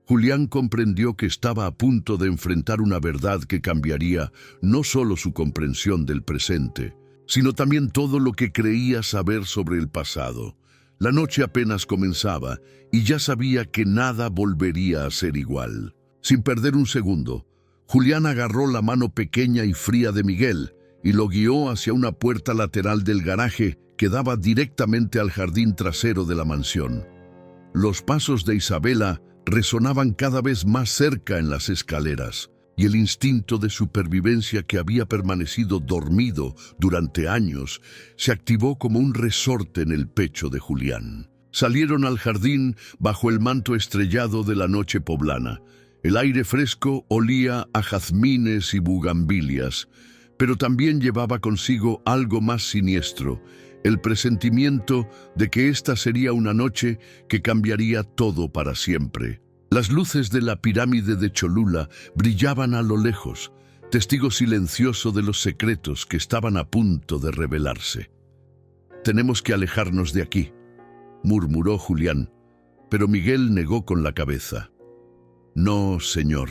Julián comprendió que estaba a punto de enfrentar una verdad que cambiaría no solo su comprensión del presente, sino también todo lo que creía saber sobre el pasado. La noche apenas comenzaba y ya sabía que nada volvería a ser igual. Sin perder un segundo, Julián agarró la mano pequeña y fría de Miguel y lo guió hacia una puerta lateral del garaje que daba directamente al jardín trasero de la mansión. Los pasos de Isabela resonaban cada vez más cerca en las escaleras, y el instinto de supervivencia que había permanecido dormido durante años se activó como un resorte en el pecho de Julián. Salieron al jardín bajo el manto estrellado de la noche poblana. El aire fresco olía a jazmines y bugambilias, pero también llevaba consigo algo más siniestro, el presentimiento de que esta sería una noche que cambiaría todo para siempre. Las luces de la pirámide de Cholula brillaban a lo lejos, testigo silencioso de los secretos que estaban a punto de revelarse. «Tenemos que alejarnos de aquí», murmuró Julián, pero Miguel negó con la cabeza. «No, señor.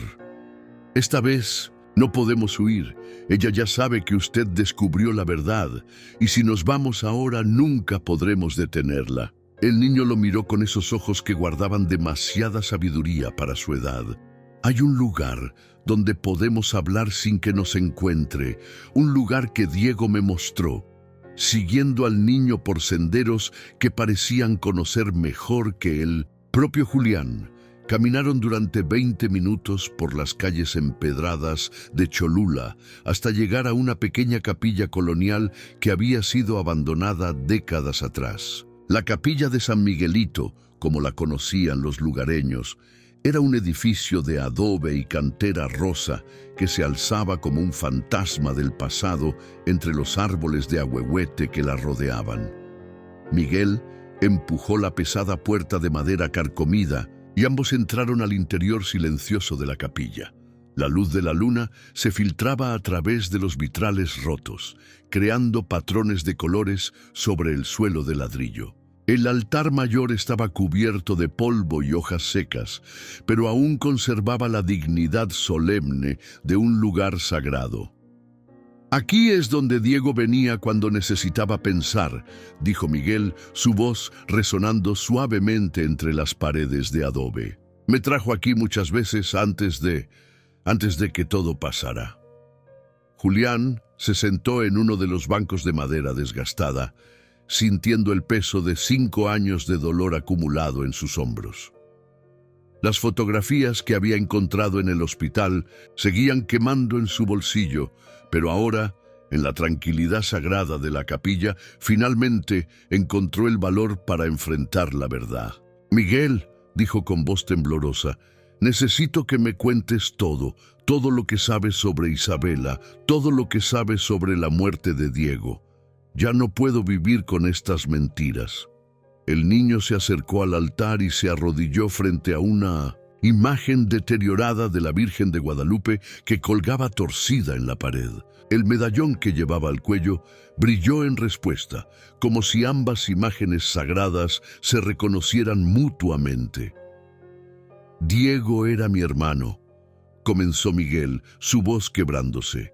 Esta vez no podemos huir. Ella ya sabe que usted descubrió la verdad, y si nos vamos ahora nunca podremos detenerla». El niño lo miró con esos ojos que guardaban demasiada sabiduría para su edad. «Hay un lugar donde podemos hablar sin que nos encuentre, un lugar que Diego me mostró», siguiendo al niño por senderos que parecían conocer mejor que el propio Julián. Caminaron durante 20 minutos por las calles empedradas de Cholula hasta llegar a una pequeña capilla colonial que había sido abandonada décadas atrás. La capilla de San Miguelito, como la conocían los lugareños, era un edificio de adobe y cantera rosa que se alzaba como un fantasma del pasado entre los árboles de ahuehuete que la rodeaban. Miguel empujó la pesada puerta de madera carcomida y ambos entraron al interior silencioso de la capilla. La luz de la luna se filtraba a través de los vitrales rotos, creando patrones de colores sobre el suelo de ladrillo. El altar mayor estaba cubierto de polvo y hojas secas, pero aún conservaba la dignidad solemne de un lugar sagrado. «Aquí es donde Diego venía cuando necesitaba pensar», dijo Miguel, su voz resonando suavemente entre las paredes de adobe. «Me trajo aquí muchas veces antes de que todo pasara». Julián se sentó en uno de los bancos de madera desgastada, sintiendo el peso de 5 años de dolor acumulado en sus hombros. Las fotografías que había encontrado en el hospital seguían quemando en su bolsillo, pero ahora, en la tranquilidad sagrada de la capilla, finalmente encontró el valor para enfrentar la verdad. «Miguel», dijo con voz temblorosa, «necesito que me cuentes todo lo que sabes sobre Isabela, todo lo que sabes sobre la muerte de Diego. Ya no puedo vivir con estas mentiras». El niño se acercó al altar y se arrodilló frente a una imagen deteriorada de la Virgen de Guadalupe que colgaba torcida en la pared. El medallón que llevaba al cuello brilló en respuesta, como si ambas imágenes sagradas se reconocieran mutuamente. «Diego era mi hermano», comenzó Miguel, su voz quebrándose.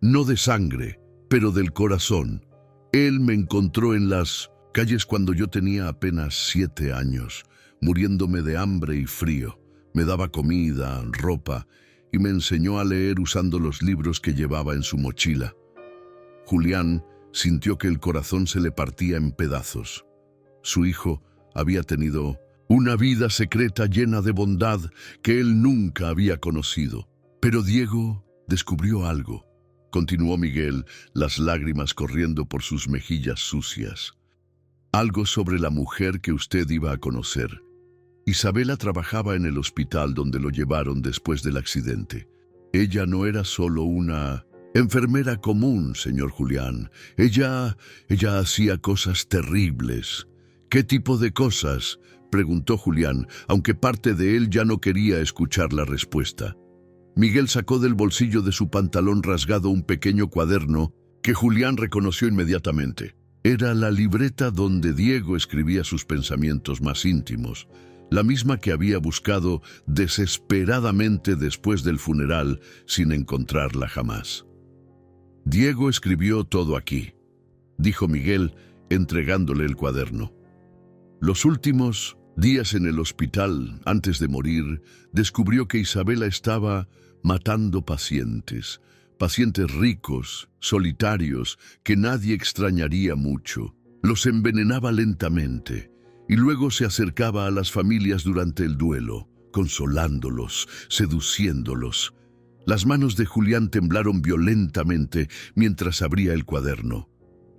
«No de sangre, pero del corazón. Él me encontró en las calles cuando yo tenía apenas 7 años, muriéndome de hambre y frío. Me daba comida, ropa, y me enseñó a leer usando los libros que llevaba en su mochila». Julián sintió que el corazón se le partía en pedazos. Su hijo había tenido una vida secreta llena de bondad que él nunca había conocido. «Pero Diego descubrió algo», continuó Miguel, las lágrimas corriendo por sus mejillas sucias. «Algo sobre la mujer que usted iba a conocer. Isabela trabajaba en el hospital donde lo llevaron después del accidente. Ella no era solo una enfermera común, señor Julián. Ella hacía cosas terribles». «¿Qué tipo de cosas?», preguntó Julián, aunque parte de él ya no quería escuchar la respuesta. Miguel sacó del bolsillo de su pantalón rasgado un pequeño cuaderno que Julián reconoció inmediatamente. Era la libreta donde Diego escribía sus pensamientos más íntimos, la misma que había buscado desesperadamente después del funeral sin encontrarla jamás. Diego escribió todo aquí, dijo Miguel, entregándole el cuaderno. Los últimos días en el hospital, antes de morir, descubrió que Isabela estaba matando pacientes ricos, solitarios, que nadie extrañaría mucho. Los envenenaba lentamente y luego se acercaba a las familias durante el duelo, consolándolos, seduciéndolos. Las manos de Julián temblaron violentamente mientras abría el cuaderno.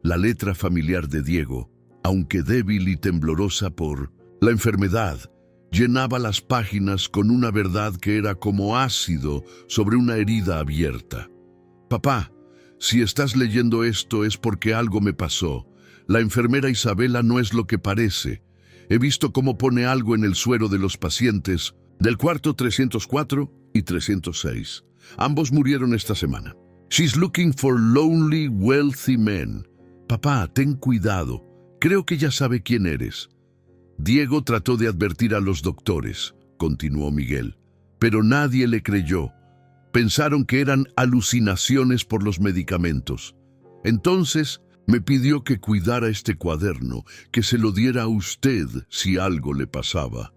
La letra familiar de Diego, aunque débil y temblorosa por la enfermedad, llenaba las páginas con una verdad que era como ácido sobre una herida abierta. Papá, si estás leyendo esto es porque algo me pasó. La enfermera Isabela no es lo que parece. He visto cómo pone algo en el suero de los pacientes del cuarto 304 y 306. Ambos murieron esta semana. She's looking for lonely, wealthy men. Papá, ten cuidado. Creo que ya sabe quién eres. Diego trató de advertir a los doctores, continuó Miguel, pero nadie le creyó. Pensaron que eran alucinaciones por los medicamentos. Entonces me pidió que cuidara este cuaderno, que se lo diera a usted si algo le pasaba.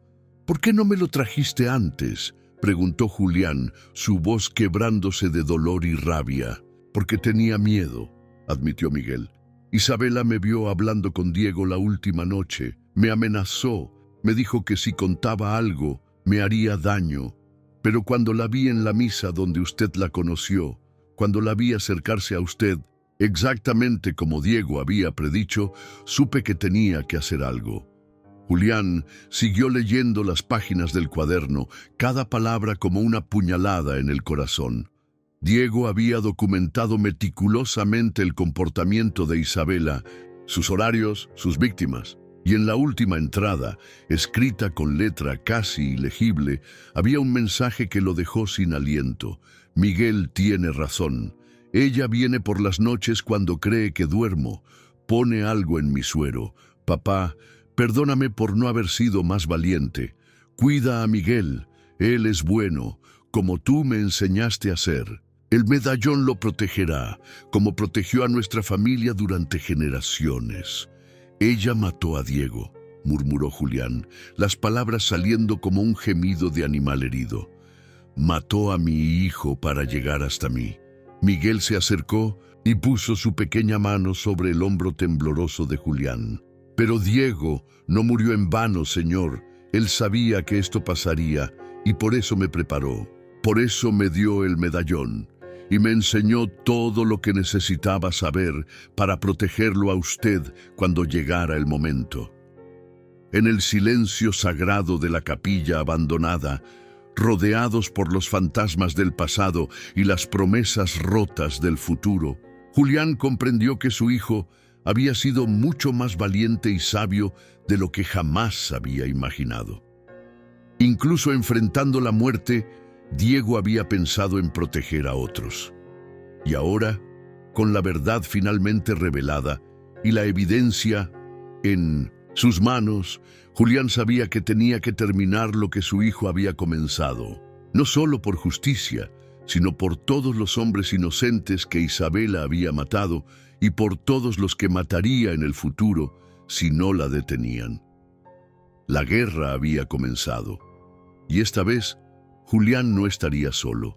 ¿Por qué no me lo trajiste antes?, preguntó Julián, su voz quebrándose de dolor y rabia. Porque tenía miedo, admitió Miguel. Isabela me vio hablando con Diego la última noche. Me amenazó, me dijo que si contaba algo, me haría daño. Pero cuando la vi en la misa donde usted la conoció, cuando la vi acercarse a usted, exactamente como Diego había predicho, supe que tenía que hacer algo. Julián siguió leyendo las páginas del cuaderno, cada palabra como una puñalada en el corazón. Diego había documentado meticulosamente el comportamiento de Isabela, sus horarios, sus víctimas. Y en la última entrada, escrita con letra casi ilegible, había un mensaje que lo dejó sin aliento. Miguel tiene razón. Ella viene por las noches cuando cree que duermo. Pone algo en mi suero. Papá, perdóname por no haber sido más valiente. Cuida a Miguel. Él es bueno, como tú me enseñaste a ser. El medallón lo protegerá, como protegió a nuestra familia durante generaciones. Ella mató a Diego, murmuró Julián, las palabras saliendo como un gemido de animal herido. Mató a mi hijo para llegar hasta mí. Miguel se acercó y puso su pequeña mano sobre el hombro tembloroso de Julián. Pero Diego no murió en vano, señor. Él sabía que esto pasaría y por eso me preparó. Por eso me dio el medallón. Y me enseñó todo lo que necesitaba saber para protegerlo a usted cuando llegara el momento. En el silencio sagrado de la capilla abandonada, rodeados por los fantasmas del pasado y las promesas rotas del futuro, Julián comprendió que su hijo había sido mucho más valiente y sabio de lo que jamás había imaginado. Incluso enfrentando la muerte, Diego había pensado en proteger a otros. Y ahora, con la verdad finalmente revelada y la evidencia en sus manos, Julián sabía que tenía que terminar lo que su hijo había comenzado, no solo por justicia, sino por todos los hombres inocentes que Isabela había matado y por todos los que mataría en el futuro si no la detenían. La guerra había comenzado, y esta vez Julián no estaría solo.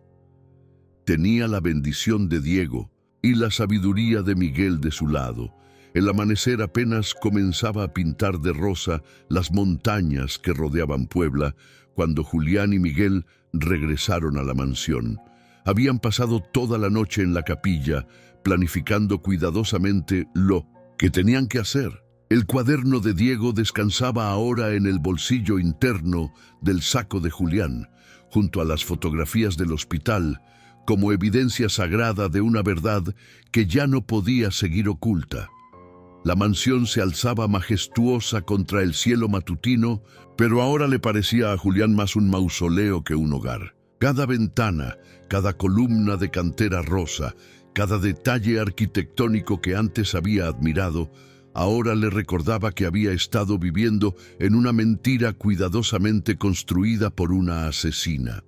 Tenía la bendición de Diego y la sabiduría de Miguel de su lado. El amanecer apenas comenzaba a pintar de rosa las montañas que rodeaban Puebla cuando Julián y Miguel regresaron a la mansión. Habían pasado toda la noche en la capilla, planificando cuidadosamente lo que tenían que hacer. El cuaderno de Diego descansaba ahora en el bolsillo interno del saco de Julián, junto a las fotografías del hospital, como evidencia sagrada de una verdad que ya no podía seguir oculta. La mansión se alzaba majestuosa contra el cielo matutino, pero ahora le parecía a Julián más un mausoleo que un hogar. Cada ventana, cada columna de cantera rosa, cada detalle arquitectónico que antes había admirado, ahora le recordaba que había estado viviendo en una mentira cuidadosamente construida por una asesina.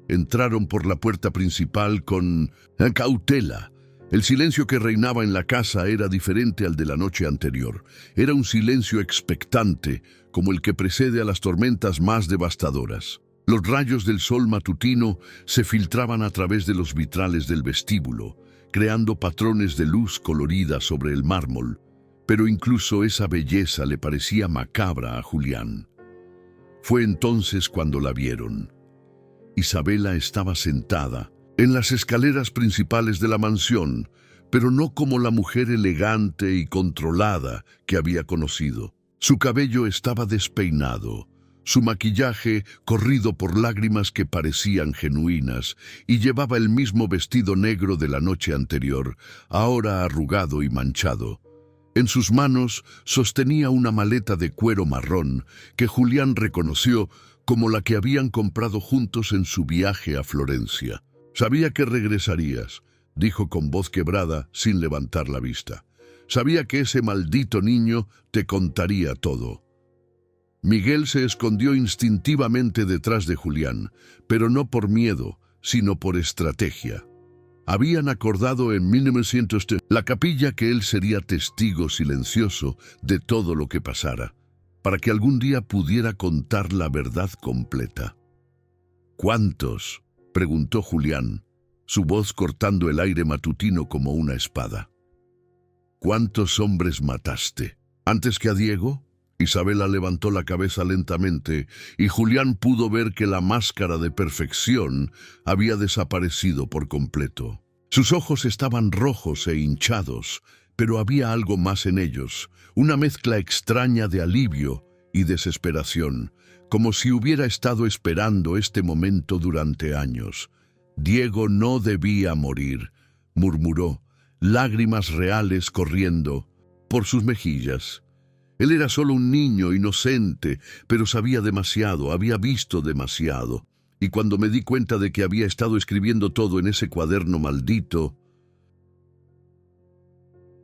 Entraron por la puerta principal con cautela. El silencio que reinaba en la casa era diferente al de la noche anterior. Era un silencio expectante, como el que precede a las tormentas más devastadoras. Los rayos del sol matutino se filtraban a través de los vitrales del vestíbulo, creando patrones de luz colorida sobre el mármol, pero incluso esa belleza le parecía macabra a Julián. Fue entonces cuando la vieron. Isabela estaba sentada en las escaleras principales de la mansión, pero no como la mujer elegante y controlada que había conocido. Su cabello estaba despeinado, su maquillaje corrido por lágrimas que parecían genuinas, y llevaba el mismo vestido negro de la noche anterior, ahora arrugado y manchado. En sus manos sostenía una maleta de cuero marrón que Julián reconoció como la que habían comprado juntos en su viaje a Florencia. «Sabía que regresarías», dijo con voz quebrada sin levantar la vista. «Sabía que ese maldito niño te contaría todo». Miguel se escondió instintivamente detrás de Julián, pero no por miedo, sino por estrategia. Habían acordado en 1900 la capilla que él sería testigo silencioso de todo lo que pasara, para que algún día pudiera contar la verdad completa. «¿Cuántos?», preguntó Julián, su voz cortando el aire matutino como una espada. «¿Cuántos hombres mataste? ¿Antes que a Diego?». Isabela levantó la cabeza lentamente y Julián pudo ver que la máscara de perfección había desaparecido por completo. Sus ojos estaban rojos e hinchados, pero había algo más en ellos, una mezcla extraña de alivio y desesperación, como si hubiera estado esperando este momento durante años. «Diego no debía morir», murmuró, lágrimas reales corriendo por sus mejillas. Él era solo un niño inocente, pero sabía demasiado, había visto demasiado. Y cuando me di cuenta de que había estado escribiendo todo en ese cuaderno maldito...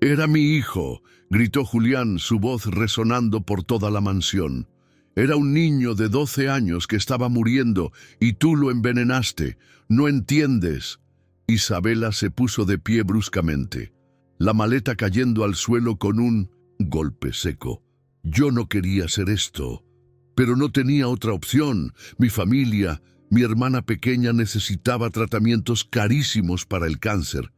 «Era mi hijo», gritó Julián, su voz resonando por toda la mansión. «Era un niño de 12 años que estaba muriendo y tú lo envenenaste. ¿No entiendes?». Isabela se puso de pie bruscamente, la maleta cayendo al suelo con un golpe seco. «Yo no quería hacer esto, pero no tenía otra opción. Mi familia, mi hermana pequeña necesitaba tratamientos carísimos para el cáncer.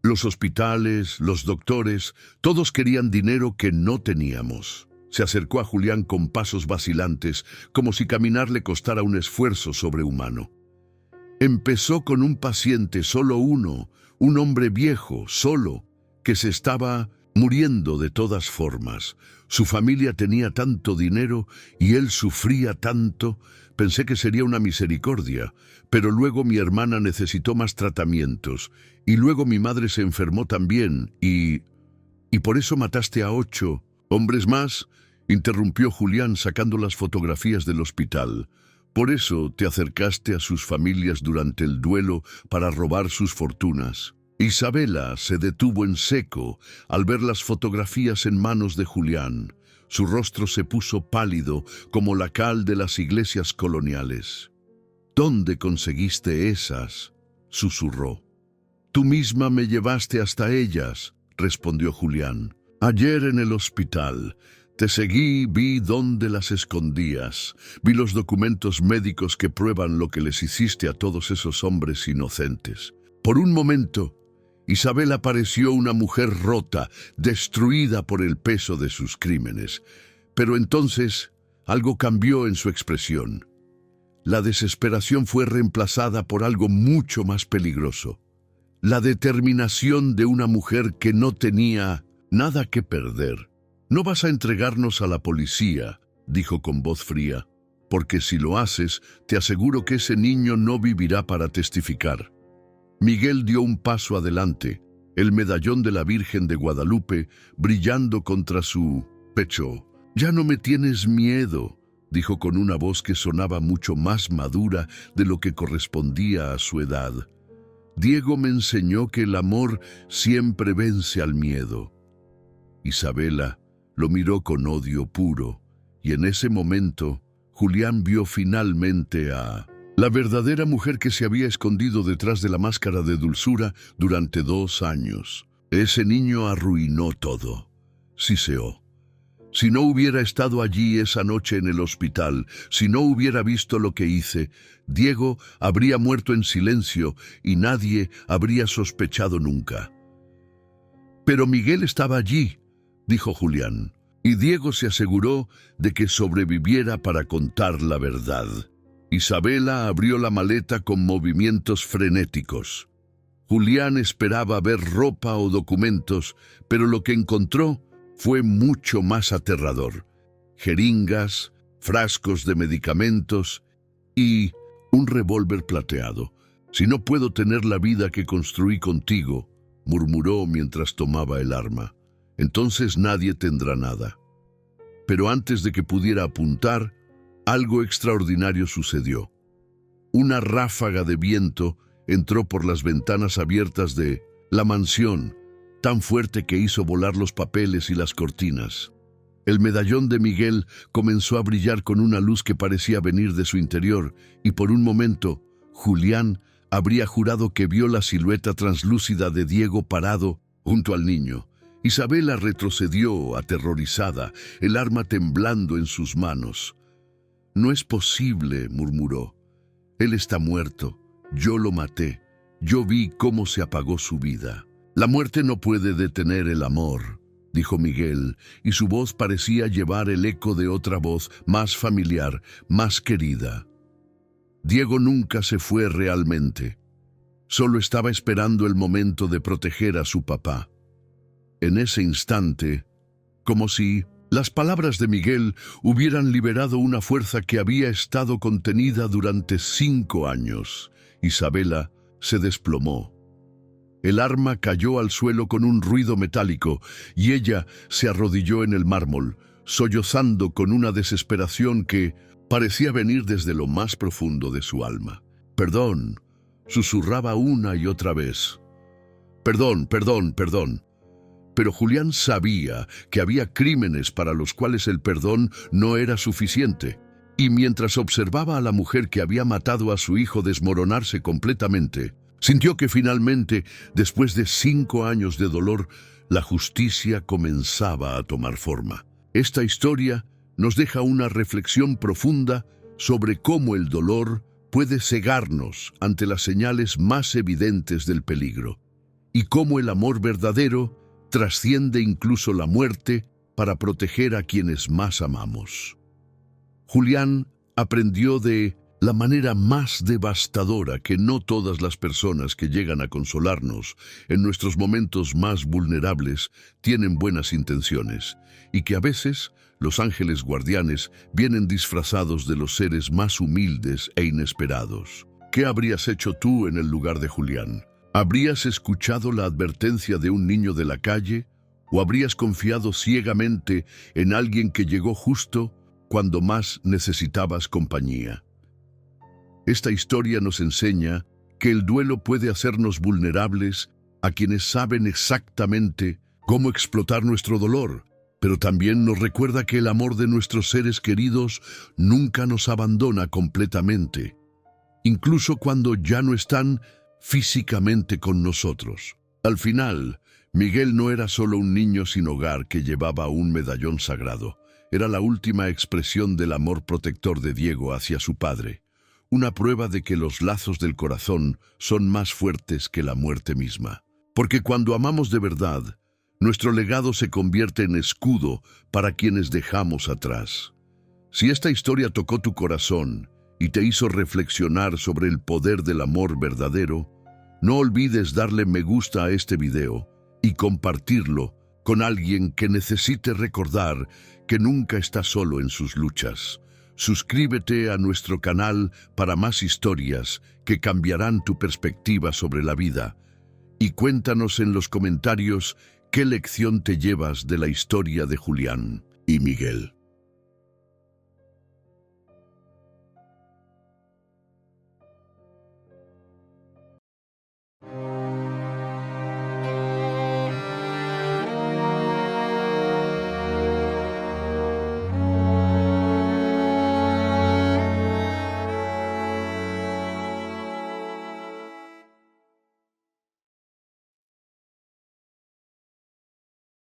Los hospitales, los doctores, todos querían dinero que no teníamos». Se acercó a Julián con pasos vacilantes, como si caminar le costara un esfuerzo sobrehumano. «Empezó con un paciente, solo uno, un hombre viejo, solo, que se estaba muriendo de todas formas. Su familia tenía tanto dinero y él sufría tanto. Pensé que sería una misericordia, pero luego mi hermana necesitó más tratamientos y luego mi madre se enfermó también y por eso mataste a 8 hombres más», interrumpió Julián sacando las fotografías del hospital. «Por eso te acercaste a sus familias durante el duelo para robar sus fortunas». Isabela se detuvo en seco al ver las fotografías en manos de Julián. Su rostro se puso pálido como la cal de las iglesias coloniales. «¿Dónde conseguiste esas?», susurró. «Tú misma me llevaste hasta ellas», respondió Julián. «Ayer en el hospital. Te seguí, vi dónde las escondías. Vi los documentos médicos que prueban lo que les hiciste a todos esos hombres inocentes». Por un momento, Isabela pareció una mujer rota, destruida por el peso de sus crímenes. Pero entonces algo cambió en su expresión. La desesperación fue reemplazada por algo mucho más peligroso. La determinación de una mujer que no tenía nada que perder. «No vas a entregarnos a la policía», dijo con voz fría, «porque si lo haces, te aseguro que ese niño no vivirá para testificar». Miguel dio un paso adelante, el medallón de la Virgen de Guadalupe brillando contra su pecho. «Ya no me tienes miedo», dijo con una voz que sonaba mucho más madura de lo que correspondía a su edad. «Diego me enseñó que el amor siempre vence al miedo». Isabela lo miró con odio puro, y en ese momento Julián vio finalmente a la verdadera mujer que se había escondido detrás de la máscara de dulzura durante 2 años. Ese niño arruinó todo. Siseó. Si no hubiera estado allí esa noche en el hospital, si no hubiera visto lo que hice, Diego habría muerto en silencio y nadie habría sospechado nunca. «Pero Miguel estaba allí», dijo Julián, y Diego se aseguró de que sobreviviera para contar la verdad. Isabela abrió la maleta con movimientos frenéticos. Julián esperaba ver ropa o documentos, pero lo que encontró fue mucho más aterrador. Jeringas, frascos de medicamentos y un revólver plateado. «Si no puedo tener la vida que construí contigo», murmuró mientras tomaba el arma, «entonces nadie tendrá nada». Pero antes de que pudiera apuntar, algo extraordinario sucedió. Una ráfaga de viento entró por las ventanas abiertas de la mansión, tan fuerte que hizo volar los papeles y las cortinas. El medallón de Miguel comenzó a brillar con una luz que parecía venir de su interior, y por un momento, Julián habría jurado que vio la silueta translúcida de Diego parado junto al niño. Isabela retrocedió, aterrorizada, el arma temblando en sus manos. «No es posible», murmuró. «Él está muerto. Yo lo maté. Yo vi cómo se apagó su vida». «La muerte no puede detener el amor», dijo Miguel, y su voz parecía llevar el eco de otra voz más familiar, más querida. Diego nunca se fue realmente. Solo estaba esperando el momento de proteger a su papá. En ese instante, como si las palabras de Miguel hubieran liberado una fuerza que había estado contenida durante 5 años, Isabela se desplomó. El arma cayó al suelo con un ruido metálico y ella se arrodilló en el mármol, sollozando con una desesperación que parecía venir desde lo más profundo de su alma. «Perdón», susurraba una y otra vez. «Perdón, perdón, perdón». Pero Julián sabía que había crímenes para los cuales el perdón no era suficiente, y mientras observaba a la mujer que había matado a su hijo desmoronarse completamente, sintió que finalmente, después de 5 años de dolor, la justicia comenzaba a tomar forma. Esta historia nos deja una reflexión profunda sobre cómo el dolor puede cegarnos ante las señales más evidentes del peligro, y cómo el amor verdadero trasciende incluso la muerte para proteger a quienes más amamos. Julián aprendió de la manera más devastadora que no todas las personas que llegan a consolarnos en nuestros momentos más vulnerables tienen buenas intenciones, y que a veces los ángeles guardianes vienen disfrazados de los seres más humildes e inesperados. ¿Qué habrías hecho tú en el lugar de Julián? ¿Habrías escuchado la advertencia de un niño de la calle? ¿O habrías confiado ciegamente en alguien que llegó justo cuando más necesitabas compañía? Esta historia nos enseña que el duelo puede hacernos vulnerables a quienes saben exactamente cómo explotar nuestro dolor, pero también nos recuerda que el amor de nuestros seres queridos nunca nos abandona completamente, incluso cuando ya no están físicamente con nosotros. Al final, Miguel no era solo un niño sin hogar que llevaba un medallón sagrado. Era la última expresión del amor protector de Diego hacia su padre, una prueba de que los lazos del corazón son más fuertes que la muerte misma. Porque cuando amamos de verdad, nuestro legado se convierte en escudo para quienes dejamos atrás. Si esta historia tocó tu corazón y te hizo reflexionar sobre el poder del amor verdadero, no olvides darle me gusta a este video y compartirlo con alguien que necesite recordar que nunca está solo en sus luchas. Suscríbete a nuestro canal para más historias que cambiarán tu perspectiva sobre la vida. y cuéntanos en los comentarios qué lección te llevas de la historia de Julián y Miguel.